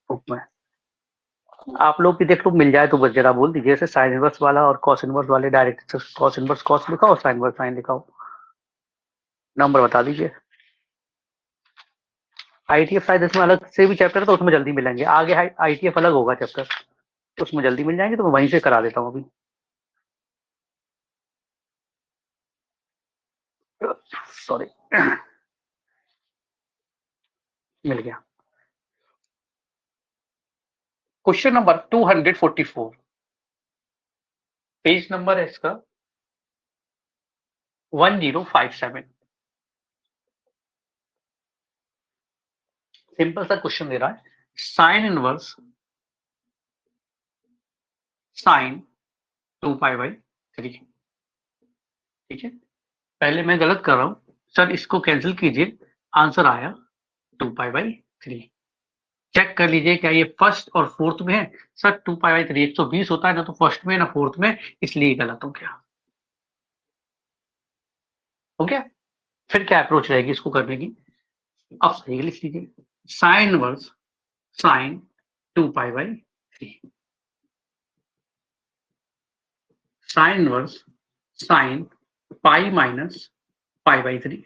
बुक में। आप लोग भी देख लो, मिल जाए तो बस जरा बोल दीजिए, जैसे साइन इनवर्स वाला और कॉस इनवर्स वाले डायरेक्ट कॉस इनवर्स कॉस लिखाओ, साइन इनवर्स साइन लिखाओ, नंबर बता दीजिए। आईटीएफ शायद इसमें अलग से भी चैप्टर है तो उसमें जल्दी मिलेंगे, आगे आईटीएफ अलग होगा चैप्टर, उसमें जल्दी मिल जाएंगे तो मैं वहीं से करा देता हूँ अभी। सॉरी, मिल गया। क्वेश्चन नंबर 244, पेज नंबर है इसका 1057। सिंपल सा क्वेश्चन दे रहा है, साइन इनवर्स साइन 2π/3। ठीक है, पहले मैं गलत कर रहा हूं सर, इसको कैंसिल कीजिए, आंसर आया 2π/3। चेक कर लीजिए क्या ये फर्स्ट और फोर्थ में है? सर 2π/3 120 होता है ना, तो फर्स्ट में ना फोर्थ में, इसलिए गलत हो गया। हो गया? फिर क्या अप्रोच रहेगी इसको करने की? अब सही लिख लीजिए, sine inverse sine 2π/3, sine inverse sine pi minus π/3,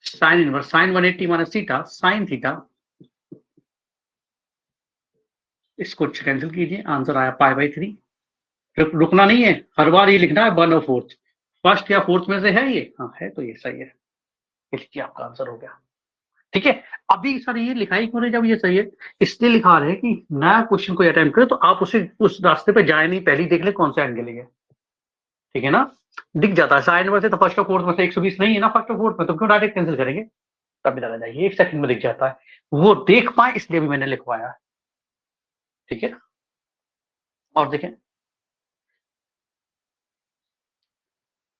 sine inverse sine 180 minus theta sine theta, इसको कैंसिल कीजिए, आंसर आया π/3। रुकना नहीं है, हर बार ये लिखना है 1 और 4th, फर्स्ट या फोर्थ में से है ये, हाँ है तो ये सही है, इसलिए आपका आंसर हो गया। ठीक है, अभी सर ये लिखाई क्यों नहीं जब ये सही है? इसलिए लिखा रहे हैं कि नया क्वेश्चन को अटेम्प्ट करें तो आप उसे उस रास्ते पे जाए नहीं, पहले ही देख ले कौन सा एंगल है। ठीक है ना? दिख जाता है साइन में से, तो फर्स्ट और फोर्थ में से 120 नहीं है ना फर्स्ट और फोर्थ में, तो क्यों डायरेक्ट कैंसिल करेंगे? तब भी लगा जाएगी, एक सेकंड में दिख जाता है, वो देख पाए इसलिए भी मैंने लिखवाया है। ठीक है, और देखें,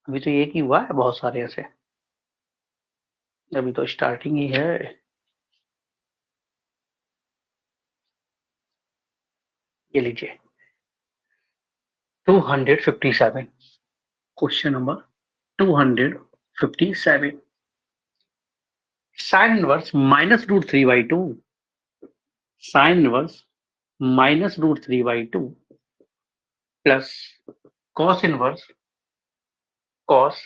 अभी तो एक ही हुआ है, बहुत सारे ऐसे, अभी तो स्टार्टिंग ही है। ये लीजिए 257, question number 257, sine inverse -√3/2, sine inverse -√3/2 plus cos inverse cos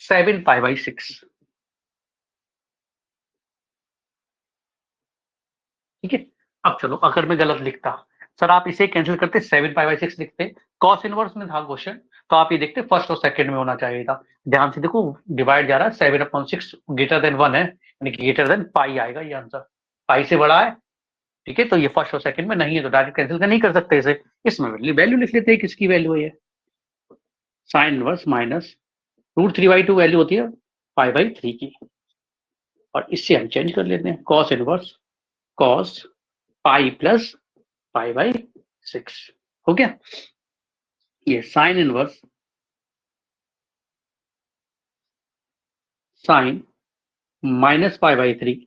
7π/6। ठीक है, अब चलो अगर मैं गलत लिखता, सर आप इसे कैंसिल करते 7π/6 लिखते, कॉस इनवर्स में था क्वेश्चन, तो आप ये देखते फर्स्ट और सेकंड में होना चाहिए था। ध्यान से देखो डिवाइड जा रहा है 7/6 ग्रेटर देन 1 है, यानी ग्रेटर देन पाई आएगा ये आंसर, पाई से बड़ा है। ठीक है, तो ये फर्स्ट और सेकंड में नहीं है तो डायरेक्ट कैंसिल का नहीं कर सकते इसे, इसमें वैल्यू लिख लेते हैं किसकी वैल्यू है ये, साइन इनवर्स माइनस √3/2 वैल्यू होती है π/3 की, और इससे हम चेंज कर लेते हैं cos inverse cos pi plus π/6 हो गया। ये साइन इनवर्स साइन माइनस π/3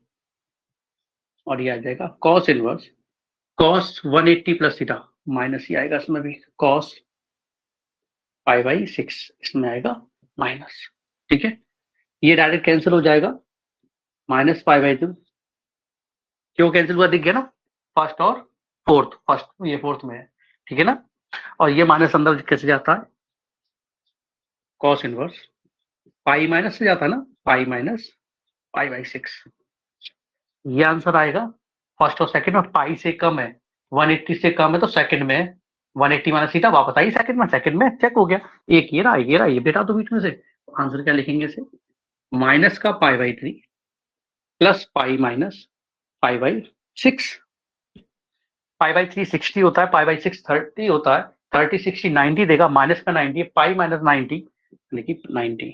और ये आ जाएगा cos inverse cos 180 plus theta minus ही आएगा इसमें भी कॉस π/6 इसमें आएगा माइनस। ठीक है, ये डायरेक्ट कैंसिल हो जाएगा, माइनस π/2 क्यों कैंसिल हुआ दिख गया ना, फर्स्ट और फोर्थ, फर्स्ट ये फोर्थ में है। ठीक है ना, और ये माइनस अंदर कैसे जाता है, कॉस इनवर्स पाई माइनस से जाता है ना, पाई माइनस π/6, ये आंसर आएगा। फर्स्ट और सेकंड में पाई से कम है, 180 से कम है तो सेकंड में 180 माइनस थीटा वापस आई सेकंड में चेक हो गया। एक ये रहा ये बेटा, तो बीच में से आंसर क्या लिखेंगे इसे, माइनस का π/3 प्लस पाई माइनस π/6, π/3 60 होता है, π/6 30 होता है, 30 60 90 देगा, माइनस का 90 पाई माइनस 90 यानी कि 90,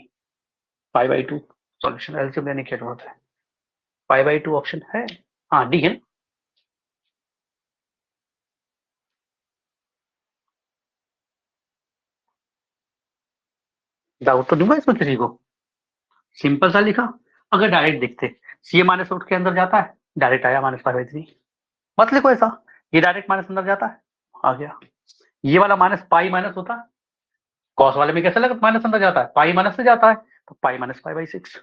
π/2 सॉल्यूशन एलसीएम लेने की जरूरत है, π/2 ऑप्शन है, हाँ डी है। डाउट तो दूंगा इसमें किसी को, सिंपल सा लिखा। अगर डायरेक्ट देखते सी माइनस रूट के अंदर जाता है, डायरेक्ट आया माइनस π/3, मत लिखो ऐसा, ये डायरेक्ट माइनस अंदर जाता है आ गया, ये वाला माइनस पाई माइनस होता है, कॉस वाले में कैसे लगा माइनस अंदर जाता है, पाई माइनस से जाता है तो पाई माइनस π/6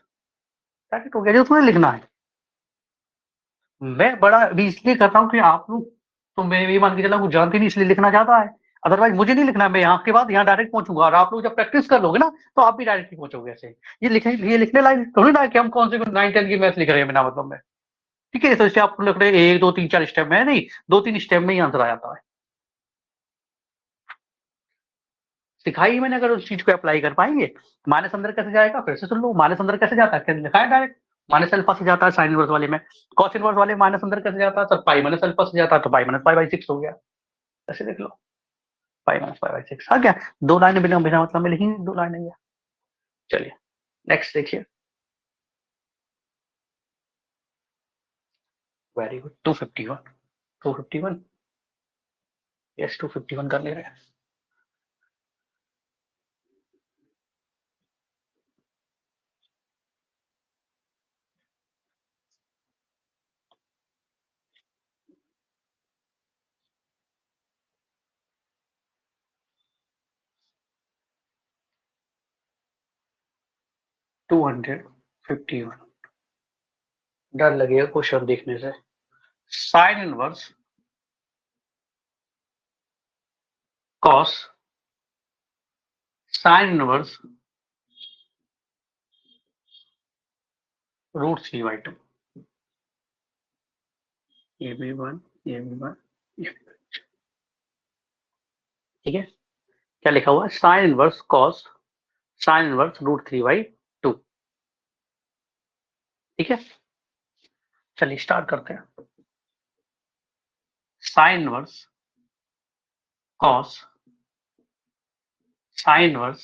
डायरेक्ट हो गया, जो तुम्हें लिखना है। मैं बड़ा अभी इसलिए करता हूँ कि आप लोग तो मैं ये मान के चला कुछ जानते नहीं इसलिए लिखना चाहता है, अदरवाइज मुझे नहीं लिखना है, मैं यहाँ के बाद यहाँ डायरेक्ट पहुंचूंगा, और आप लोग जब प्रैक्टिस कर लोगे ना तो आप भी डायरेक्ट ही पहुंचोगे ऐसे। ये लिखने लायक थोड़ी ना कि हम कौन से 9 10 की मैथ लिख रहे हैं बिना मतलब में। ठीक है, तो इससे आप लिख रहे 1 2 3 4 स्टेप में नहीं, 2 3 स्टेप में ही आंसर आ जाता है। सिखाई मैंने, अगर उस चीज को अप्लाई कर पाएंगे। माइनस अंदर कैसे जाएगा फिर से सुन लो, माइनस अंदर कैसे जाता है, कैसे लिखा है डायरेक्ट, माइनस अल्फा से जाता है साइन इनवर्स वाले में, कॉस इनवर्स वाले माइनस अंदर कैसे जाता है, सर पाई माइनस अल्फा से जाता है तो पाई माइनस π/6 हो गया, ऐसे देख लो, पाई माइनस π/6 आ गया। दो लाइन बिना बिना मतलब में लिखेंगे, दो लाइन है। चलिए नेक्स्ट देखिए, वेरी गुड 251 251 यस 251 कर ले रहे हैं। टू 251 डर लगेगा क्वेश्चन देखने से, sign inverse cos sine inverse √3/2, ये भी 1 ये भी 1 ये भी 1। ठीक है, क्या लिखा हुआ है, sine inverse cos sine inverse √3/2। ठीक है, चलिए स्टार्ट करते हैं, sine inverse cos sine inverse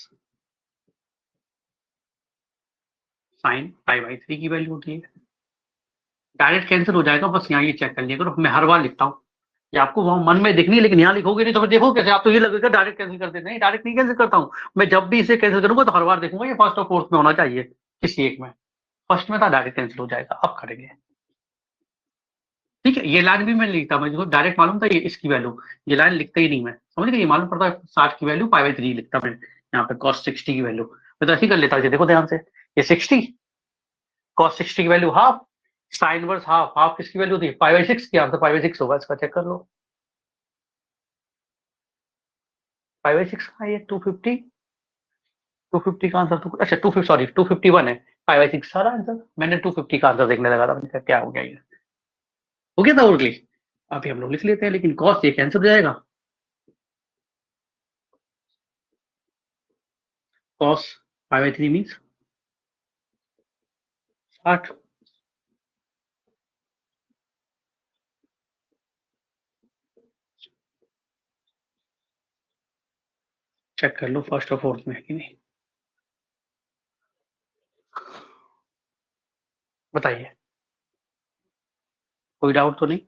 sine π/3 की वैल्यू होती है, डायरेक्ट कैंसिल हो जाएगा, बस यहाँ ये चेक कर लिया करो, मैं हर बार लिखता हूँ, ये आपको वहां मन में दिखनी है लेकिन यहाँ लिखोगे नहीं तो फिर देखो कैसे, आप तो ये लगेगा डायरेक्ट कैंसिल कर देते हैं, डायरेक्ट नहीं कैंसिल करता हूँ मैं, जब भी इसे कैंसिल करूंगा तो हर बार देखूंगा ये फर्स्ट और फोर्थ में होना चाहिए, किसी एक में, फर्स्ट में था डायरेक्ट कैंसिल हो जाएगा, अब करेंगे। ठीक है, ये लाइन भी मैं लिखता, मुझे डायरेक्ट मालूम था ये इसकी वैल्यू, ये लाइन लिखता ही नहीं मैं, समझ गए, ये मालूम पड़ता है 60 की वैल्यू π/3 लिखता मैं, यहाँ पे cos 60 की वैल्यू मैं तो ऐसे ही कर लेता, देखो ध्यान से, ये 60 cos 60 की वैल्यू हाफ, साइन वर्स हाफ, हाफ किसकी वैल्यू थी π/6 की, आंसर π/6 होगा, इसका चेक कर लो, π/6 का ये 250 का आंसर तो अच्छा 250 सॉरी 251 है, π/6 सारा आंसर, मैंने 250 का आंसर देखने लगा था, मैंने कहा क्या हो गया ये, हो गया था और अभी हम लोग लिख लेते हैं, लेकिन कॉस ये कैंसिल हो जाएगा। Cos pi by 3 means 60। Check कर लो फर्स्ट और फोर्थ में है कि नहीं, बताइए। कोई डाउट तो नहीं?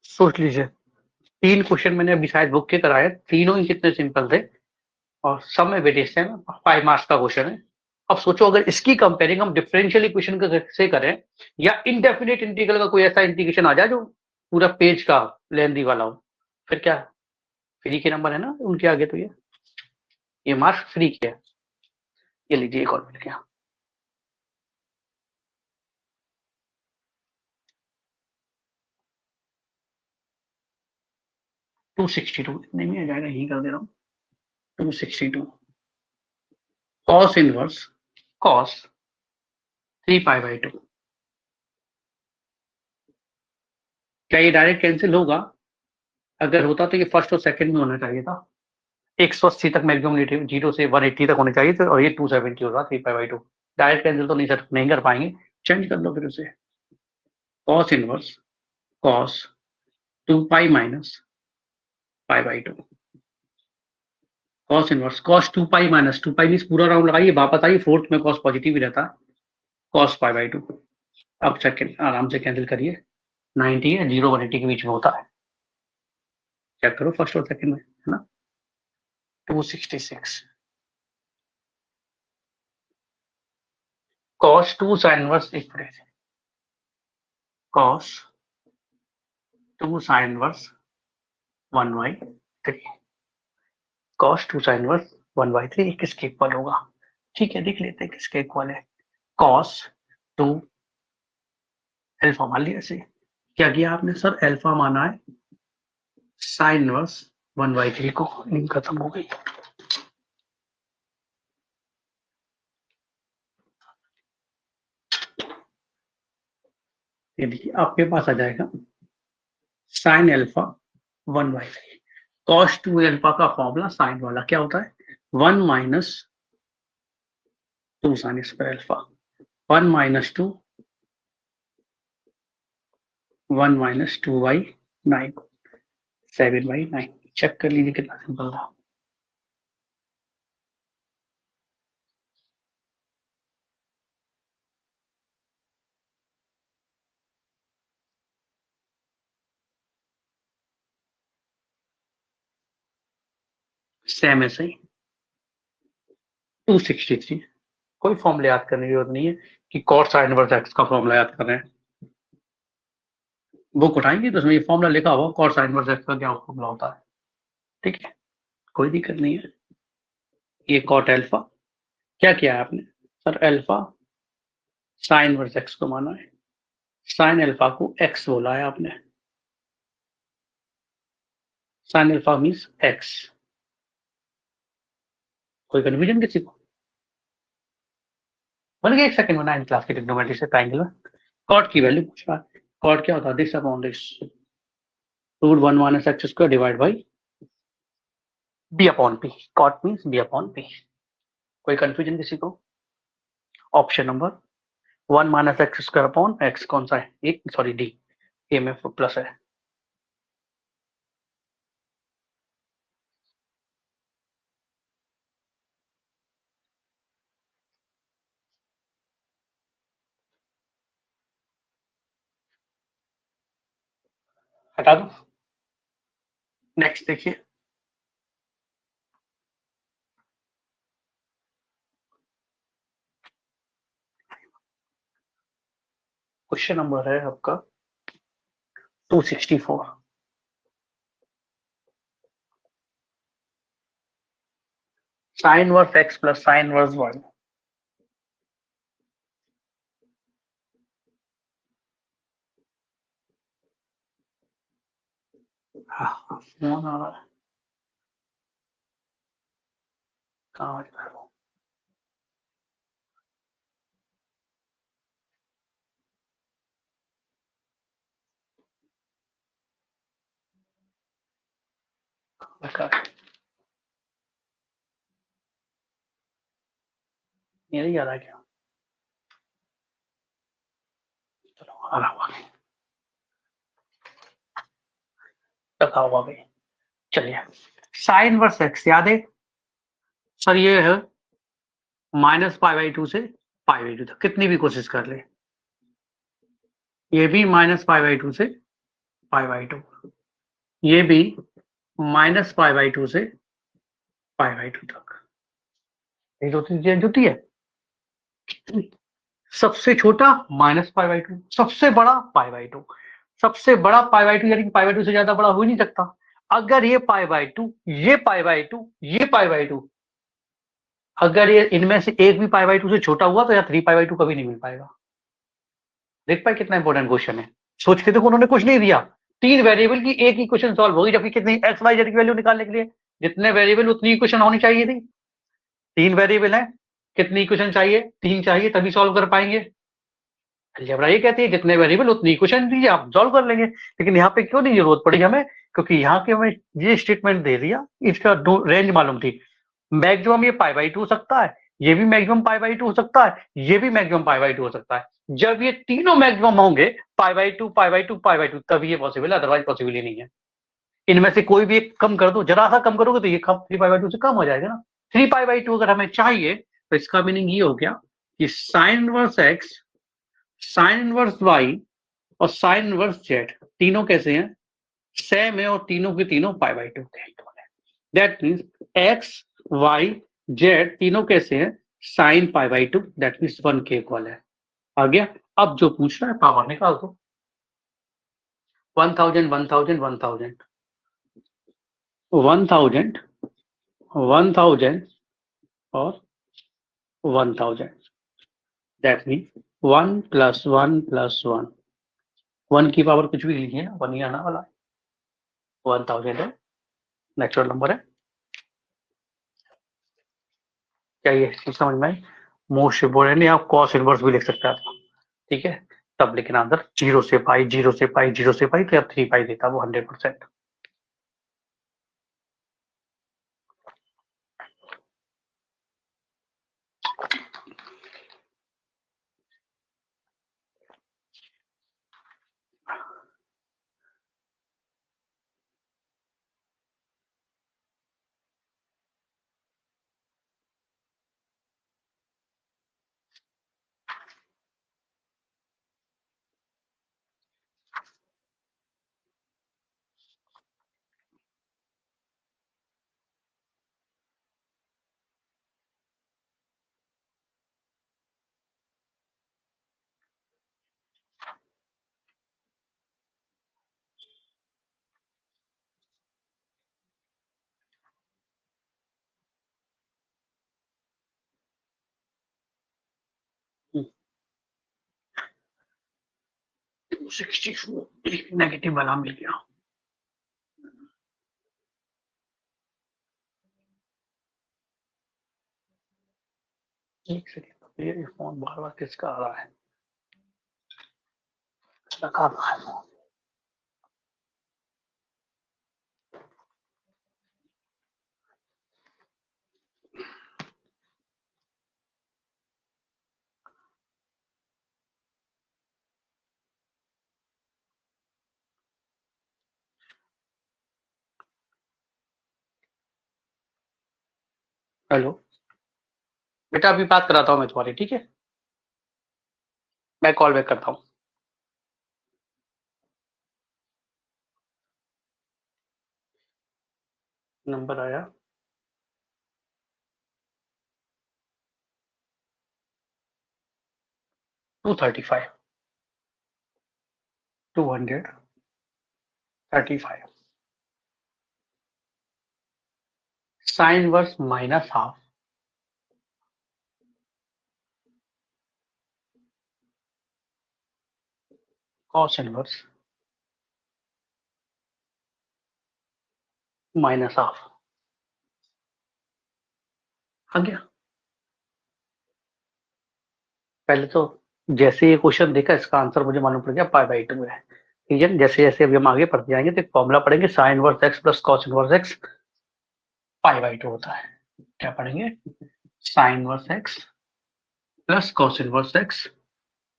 सोच लीजिए, 3 क्वेश्चन मैंने अभी शायद बुक के कराए, तीनों ही कितने सिंपल थे और सब में वेरिएशन 5 मार्क्स का क्वेश्चन है। अब सोचो अगर इसकी कंपेयरिंग हम डिफरेंशियल इक्वेशन से करें या इनडेफिनेट इंटीग्रल का कोई ऐसा इंटीग्रेशन आ जाए जो पूरा पेज का लेंथी वाला हो, फिर क्या? फ्री के नंबर है ना उनके आगे, तो ये मार्क्स फ्री के है। ये लीजिए एक और मिल गया। 262 इतने में आ जाएगा, यही कर दे रहा हूँ। 262 cos inverse cos 3 pi by 2। क्या ये डायरेक्ट कैंसिल होगा? अगर होता तो ये फर्स्ट और सेकंड में होना चाहिए था। 180 तक मैक्सिमम, 0 से 180 तक होने चाहिए थे, और ये 270 होगा 3 पाई बाई 2। डायरेक्ट कैंसिल तो नहीं कर पाएंगे। चेंज कर लो फिर उसे। Cos inverse cos 2 pi minus pi by 2। Cos inverse cos 2 pi minus 2 pi mean पूरा राउंड लगाइए, वापस आइए, फोर्थ में कॉस पॉजिटिव ही रहता है। Cos pi by 2। अब सेकंड आराम से कैंसिल करिए। 90 है, 0 180 के बीच में होता है। चेक करो फर्स्ट और सेकंड में, है ना? 266 कॉस 2 साइन इनवर्स, एक minute, cos 2 sine inverse 1/3। Cos 2 sine inverse 1/3 किसके इक्वल होगा? ठीक है, देख लेते हैं किसके इक्वल है। कॉस 2 अल्फा मान लिया ऐसे। क्या किया आपने सर? अल्फा माना है साइन इनवर्स 1/3 को। नींद खत्म हो गई। ये देखिए आपके पास आ जाएगा साइन अल्फा 1/3। कॉस 2 अल्फा का फॉर्मूला साइन वाला क्या होता है? 1 - 2 साइन स्क्वायर अल्फा। 1 - 2 1 - 2/9 7/9। चेक कर लीजिए कितना सिंपल था। सेम ऐसे ही 263। कोई फॉर्मूला याद करने की जरूरत नहीं है कि कॉस साइन इनवर्स एक्स का फॉर्मूला याद कर रहे हैं। बुक उठाएंगे तो उसमें ये फॉर्मूला लिखा हुआ, कॉस साइन इनवर्स एक्स का क्या फॉर्मूला होता है। ठीक है, कोई दिक्कत नहीं है। ये कॉट अल्फा क्या किया है आपने sir? Alpha sign inverse x को माना है, साइन अल्फा को एक्स बोला है आपने। Sine alpha means x. कोई कन्फ्यूजन किसी को? बन गया एक सेकंड में 9th क्लास की ट्रिग्नोमेट्री से ट्रायंगल में कॉट की वैल्यू पूछा है। कॉट क्या होता है? This upon this root 1 - x square divide by B upon P. Cot means B upon P. कोई कंफ्यूजन किसी को? Option number 1 - x square upon x कौन सा है? एक सॉरी डी, ए में प्लस है। हटा दो। नेक्स्ट देखिए, क्वेश्चन नंबर है आपका 264। Sine inverse x plus sine inverse one. Phone आ रहा है, कहाँ जा रहा है? ये नहीं याद आ गया, चलो आ रहा हुआ रखा हुआ भाई। चलिए साइन वर्स एक्स याद है सर, ये है -π/2 से π/2 तक, कितनी भी कोशिश कर ले, ये भी -π/2 से π/2, ये भी -π/2 से π/2 तक, ये दो चीजें जुटी है। सबसे छोटा -π/2, सबसे बड़ा π/2, सबसे बड़ा π/2 यानी कि π/2 से ज्यादा बड़ा हो ही नहीं सकता। अगर ये π/2, ये π/2, ये π/2, अगर ये इनमें से एक भी π/2 से छोटा हुआ तो या 3π/2 कभी नहीं मिल पाएगा। देख पाए कितना इंपॉर्टेंट क्वेश्चन है, सोच के देखो, उन्होंने कुछ नहीं दिया, 3 वेरिएबल की एक ही क्वेश्चन सॉल्व होगी, जबकि कितनी एक्स वाई जेड की वैल्यू निकालने के लिए जितने वेरिएबल उतनी क्वेश्चन होनी चाहिए थी। 3 वेरिएबल है, कितनी क्वेश्चन चाहिए, 3 चाहिए, तभी सॉल्व कर पाएंगे। अलजेब्रा ये कहती है जितने वेरिएबल उतनी क्वेश्चन दीजिए, आप सॉल्व कर लेंगे। लेकिन यहाँ पे क्यों नहीं जरूरत पड़ी हमें, क्योंकि यहाँ के हमें ये स्टेटमेंट दे दिया, इसका रेंज मालूम थी। मैक्सिमम ये π/2 हो सकता है, ये भी मैक्सिमम π/2 हो सकता है, ये भी मैक्सिमम π/2 हो सकता है। जब ये तीनों मैक्सिमम होंगे π/2 π/2 π/2, तभी ये पॉसिबल है, अदरवाइज पॉसिबल ही नहीं है। इनमें से कोई भी एक कम कर दो, जरा सा कम करोगे तो ये 3π/2 से कम हो जाएगा ना। 3π/2 अगर हमें चाहिए तो इसका मीनिंग ये हो गया कि sine inverse x, sine inverse Y और साइन इनवर्स जेड तीनों कैसे हैं, सेम है, और तीनों के तीनों π/2 के इक्वल है। That means x Y Z तीनों कैसे हैं, साइन π/2, दैट मीन्स 1 के इक्वल है। आ गया। अब जो पूछ रहा है पावर निकाल दो, 1000 1000 1000 1000 1000 और 1000, दैट मीन्स 1 + 1 + 1, 1 की पावर कुछ भी लीजिए ना, 1 ही आना वाला है। 1000 है, नेचुरल नंबर है। क्या ये चीज समझ में आई? मोस्ट इम्पोर्टेंट, आप कॉस इनवर्स भी लिख सकते हैं आप, ठीक है। तब लेकिन आंसर 0 से पाई 0 से पाई 0 से पाई, तो या 3π देता वो 100%। नेगेटिव वाला मिल गया। एक सेकंड, ये फोन बार बार किसका आ रहा है, रखा है फोन। हेलो बेटा, अभी बात कराता हूँ मैं तुम्हारी, ठीक है, मैं कॉल बैक करता हूँ। नंबर आया 235 235 साइन वर्स -½ कॉस इनवर्स -½ आ गया। पहले तो जैसे ये क्वेश्चन देखा, इसका आंसर मुझे मालूम पड़ गया π/2 है, ठीक है। जैसे जैसे अभी हम आगे पढ़ते जाएंगे तो एक फॉर्मूला पढ़ेंगे, sign inverse x plus cos inverse x pi by 2 होता है। क्या पढ़ेंगे? Sign inverse x plus cos inverse x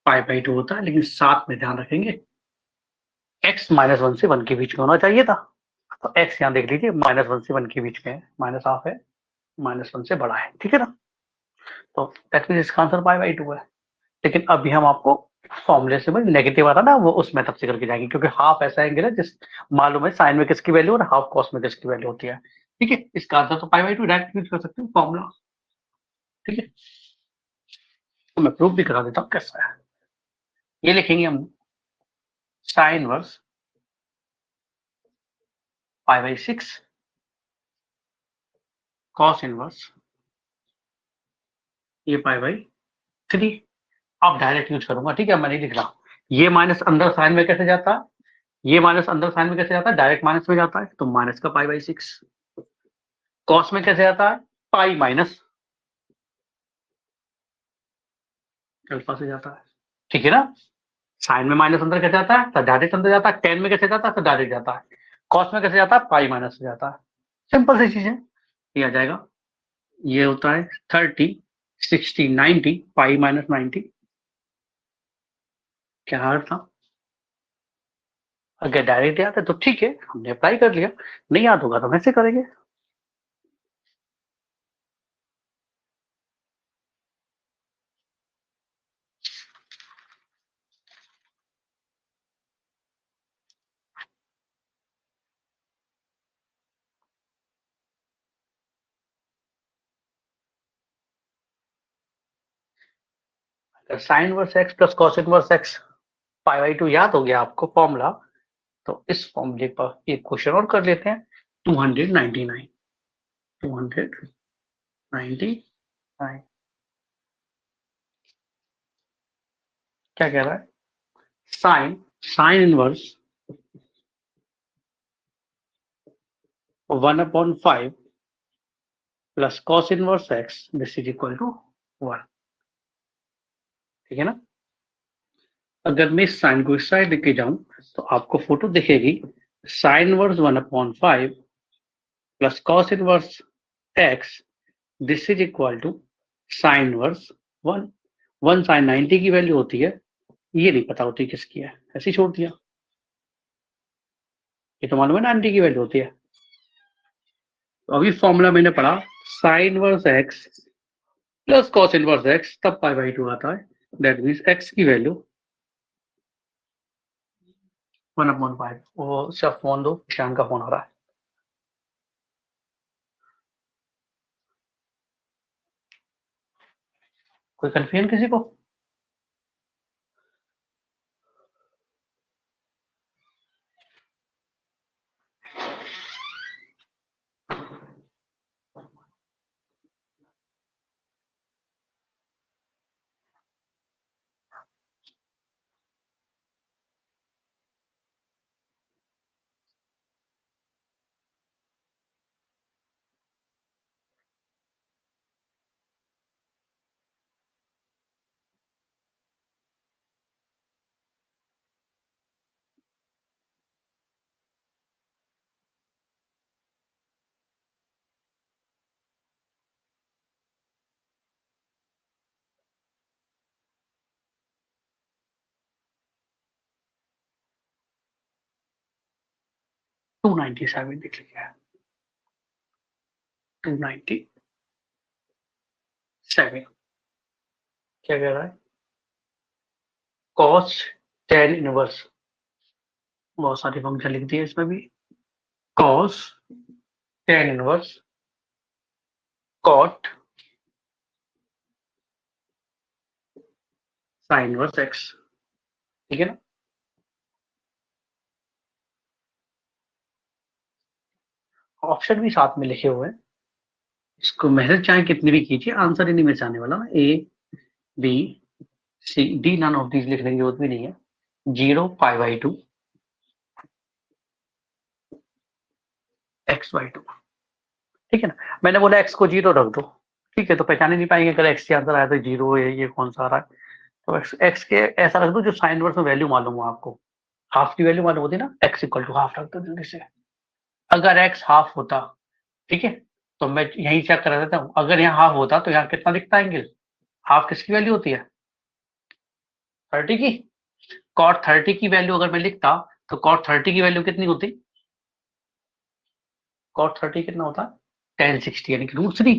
pi by 2 होता है, लेकिन साथ में ध्यान रखेंगे x -1 से 1 के बीच में होना चाहिए था। तो x यहाँ देख लीजिए -1 से 1 के बीच में है, -1/2 है, -1 से बड़ा है, ठीक है ना। तो दैट मींस इसका आंसर पाई बाई 2 है। लेकिन अभी हम आपको फॉर्मूले से नेगेटिव आता ना वो उस मेथड से करके जाएंगे, क्योंकि हाफ ऐसा एंगल है जिस मालूम है साइन में किसकी वैल्यू और हाफ कॉस में किसकी वैल्यू होती है। ठीक है, इसका आंसर तो पाई बाई 2 डायरेक्ट यूज कर सकते हैं फॉर्मूला। ठीक है, तो मैं प्रूफ भी करा देता हूँ कैसा है। ये लिखेंगे हम sine inverse pi by 6 cos inverse ये पाई बाई 3। अब डायरेक्ट यूज करूंगा, ठीक है, मैं नहीं लिख रहा। ये माइनस अंदर साइन में कैसे जाता है, ये माइनस अंदर साइन में कैसे जाता है, डायरेक्ट माइनस में जाता है, तो माइनस का पाई बाई 6। कॉस में कैसे आता है, पाई माइनस अल्फा से जाता है। ठीक है ना, साइन में माइनस अंदर कैसे आता है, तो डायरेक्ट अंदर जाता है। टेन में कैसे जाता है, तो डायरेक्ट जाता है। कॉस में कैसे जाता है, पाई माइनस से जाता है। सिंपल सी चीज है, ये आ जाएगा। ये होता है 30 60 90 पाई माइनस 90। क्या हार्ड था? अगर डायरेक्ट याद है तो ठीक है, हमने अप्लाई कर लिया। नहीं याद होगा तो हम ऐसे करेंगे। अगर sign inverse x plus cos inverse x pi by 2 याद हो गया आपको फॉर्मूला, तो इस फॉर्मूले पर एक क्वेश्चन और कर लेते हैं। 299 299 क्या कह रहा है, sine sine inverse 1/5 plus cos inverse x this is equal to 1। ठीक है ना। अगर मैं इस साइन को इस साइड लेके जाऊं तो आपको फोटो दिखेगी। Sine inverse 1/5 plus cos inverse x this is equal to sine inverse 1। 1 sine 90 की वैल्यू होती है, ये नहीं पता होती किसकी है, ऐसे ही छोड़ दिया। ये तो मालूम है 90 की वैल्यू होती है। तो अभी फॉर्मूला मैंने पढ़ा, sign inverse x plus cos inverse x, तब पाई बाई 2 आता है। दैट मीन्स एक्स की वैल्यू 1/5। वो सिर्फ फोन दो, ईशान का फोन आ रहा है। कोई कंफ्यूजन किसी को? टू 97 लिख लिया है। 297 क्या कह रहा है, कॉस टेन इनवर्स, बहुत सारी फंक्शन लिख दी है इसमें भी। Cos tan inverse cot sine inverse x. ठीक है ना। ऑप्शन भी साथ में लिखे हुए हैं, इसको मेहनत चाहे कितनी भी कीजिए आंसर इन्हीं में से आने वाला। A B C D none of these लिखने की जरूरत भी नहीं है। 0 पाई बाई 2 एक्स बाई 2। ठीक है ना, मैंने बोला एक्स को 0 रख दो, ठीक है, तो पहचान ही नहीं पाएंगे अगर एक्स के आंसर आया तो 0 है, ये कौन सा आ रहा है। तो एक्स के ऐसा रख दो जो साइन वर्स में वैल्यू मालूम हो आपको। हाफ की वैल्यू मालूम होती है ना, एक्स इक्वल टू हाफ रख दो जल्दी से। अगर एक्स हाफ होता, ठीक है, तो मैं यही चेक करा देता हूँ, अगर यहाँ हाफ होता तो यहाँ कितना दिखता है एंगल, हाफ किसकी वैल्यू होती है 30 की। कॉट 30 की वैल्यू अगर मैं लिखता तो कॉट 30 की वैल्यू कितनी होती, कॉट 30 कितना होता है 1060 यानी कि √3।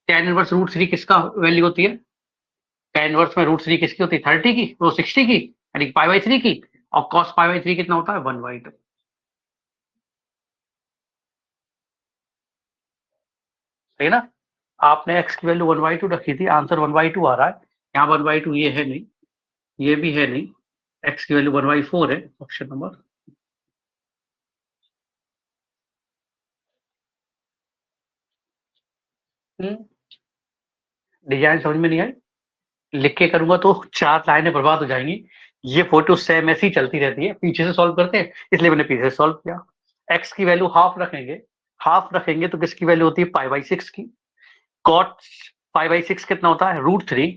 tan इनवर्स √3 किसका वैल्यू होती है, tan इनवर्स में √3 किसकी होती है 30 की, वो 60 की यानी कि π/3 की, और cos π/3 कितना होता है 1/2। सही ना, आपने x की वैल्यू 1/2 रखी थी, आंसर 1/2 आ रहा है, यहाँ 1/2 ये है नहीं, ये भी है नहीं, x की वैल्यू 1/4 है, ऑप्शन नंबर। डिजाइन समझ में नहीं आई, लिख के करूंगा तो 4 लाइनें बर्बाद हो जाएंगी। ये फोटो सेम ऐसी चलती रहती है, पीछे से सॉल्व करते हैं, इसलिए मैंने पीछे से सॉल्व किया। x की वैल्यू हाफ रखेंगे तो किसकी वैल्यू होती है π/6 की। कॉट π/6 कितना होता है √3।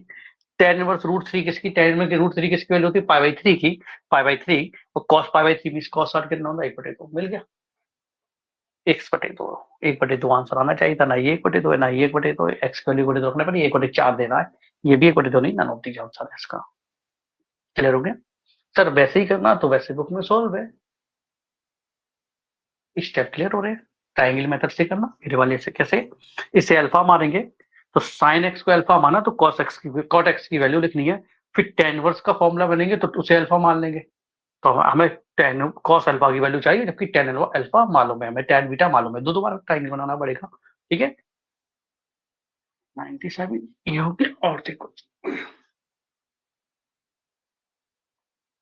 tan इनवर्स √3 किसकी, tan इनवर्स √3 किसकी वैल्यू होती है π/3 की, π/3, और cos π/3 मींस cos 60 कितना होता है 1/2, मिल गया। 1/2, 1/2 आंसर आना चाहिए था, ना ये 1/2 है ना ये 1/2 है, x की वैल्यू 1/2 रखने पर 1/4 देना है, ये भी 1/2 नहीं, नन ऑफ दीज आंसर है इसका। क्लियर हो गया सर, वैसे ही करना तो वैसे बुक में सॉल्व है, स्टेप क्लियर हो रहे हैं। ट्राइंगल मेथड से करना, मेरे वाले से कैसे, इसे अल्फा मारेंगे तो साइन एक्स को अल्फा माना तो कॉस एक्स की, कॉट एक्स की वैल्यू लिखनी है, फिर टेन वर्स का फॉर्मूला बनेंगे तो उसे अल्फा मान लेंगे, तो हमें टेन कॉस अल्फा की वैल्यू चाहिए, जबकि टेन अल्फा मालूम है, हमें टेन बीटा मालूम है, दो बार ट्राइंगल बनाना पड़ेगा। ठीक है 97 ये हो गया, और देखो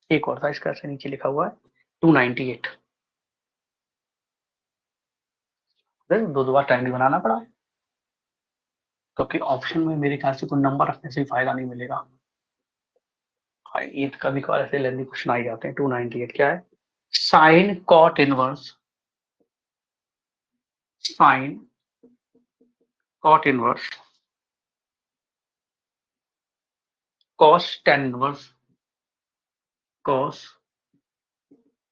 एक और था इसका, ऐसे नीचे लिखा हुआ है 298, दो बार ट्राइंगल बनाना पड़ा, क्योंकि ऑप्शन में मेरे ख्याल से कोई नंबर रखने से फायदा नहीं मिलेगा। ईद कभी कभार ऐसे लेंदी क्वेश्चन आ जाते हैं। 298 क्या है, sine cot inverse, sine cot inverse cos tan inverse, cos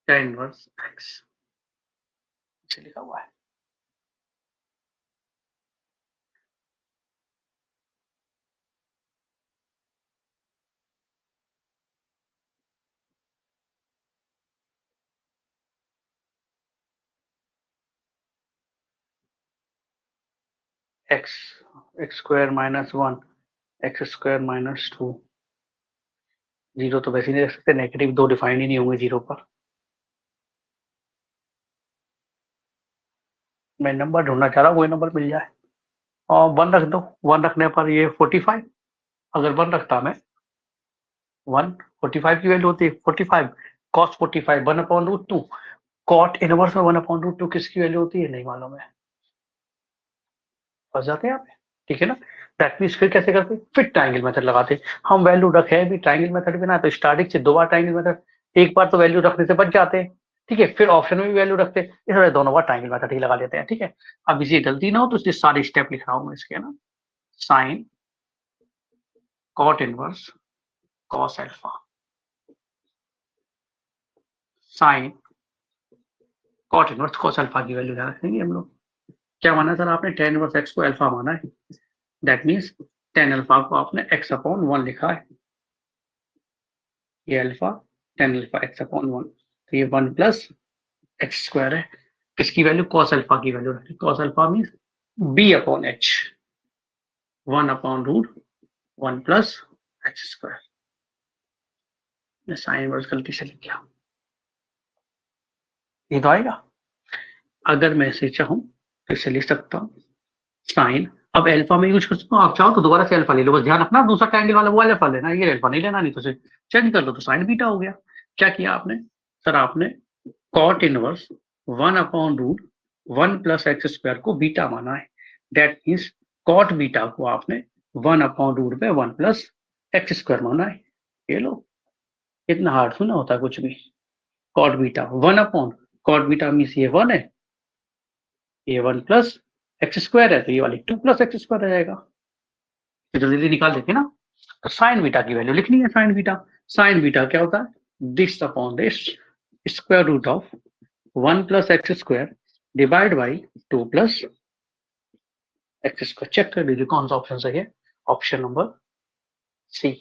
tan inverse x लिखा हुआ है। X x square -1 x square -2, zero तो वैसे नहीं रख सकते, नेगेटिव दो डिफाइन ही नहीं होंगे जीरो पर। मैं नंबर ढूंढना चाह रहा हूँ, कोई नंबर मिल जाए, और 1 रख दो, 1 रखने पर ये 45, अगर 1 रखता मैं 1, 45 की वैल्यू होती है 45, कॉस 45 1/√2, कॉट इनवर्स में 1/√2 किसकी वैल्यू होती है नहीं मालूम है, फंस जाते हैं यहाँ पे। ठीक है ना, दैट मीन्स फिर कैसे करते, फिर ट्राइंगल मेथड लगाते, हम वैल्यू रखे भी ट्राइंगल मेथड में ना, तो स्टार्टिंग से दो बार ट्राइंगल मेथड, एक बार तो वैल्यू रखने से बच जाते हैं। ठीक है, फिर ऑप्शन में भी वैल्यू रखते, इस वजह दोनों बार ट्राइंगल मेथड ही लगा लेते हैं। ठीक है, अब इसी गलती ना हो तो इसलिए सारे स्टेप लिख रहा हूँ मैं इसके ना, sine cot inverse cos alpha, sine cot inverse cos alpha की वैल्यू ध्यान रखेंगे हम लोग। क्या माना सर आपने, tan इनवर्स एक्स को अल्फा माना है, दैट मीन्स tan अल्फा को आपने x/1 लिखा है, ये अल्फा tan अल्फा x/1, तो ये 1 प्लस एक्स स्क्वायर है, किसकी वैल्यू कॉस अल्फा की वैल्यू रखी, cos alpha means b/h, 1/√1 plus x square, मैं साइन इनवर्स गलती से लिख गया, ये तो आएगा। अगर मैं इसे चाहूं तो इसे लिख सकता हूं साइन, अब अल्फा में यूज कर सकता हूँ, आप चाहो तो दोबारा से अल्फा ले लो, बस ध्यान रखना दूसरा ट्रायंगल वाला वो अल्फा लेना, ये अल्फा नहीं लेना, नहीं तो चेंज कर लो तो साइन बीटा हो गया। क्या किया आपने सर, आपने cot inverse 1/√1 plus x square को बीटा माना है, दैट मीन्स कॉट बीटा को आपने 1/√1 प्लस एक्स स्क्वायर माना है। ये लो, इतना हार्ड सुना होता है कुछ भी, cot beta 1/, cot beta means ये 1 है, ये 1 प्लस एक्स स्क्वायर है, तो ये वाली 2 प्लस एक्स स्क्वायर आ जाएगा, तो जल्दी निकाल देते ना। तो साइन बीटा की वैल्यू लिखनी है, साइन बीटा क्या होता है, this upon this square root of 1 plus x square divide by 2 plus x square check कर लीजिए कौन सा ऑप्शन सही है, ऑप्शन नंबर सी।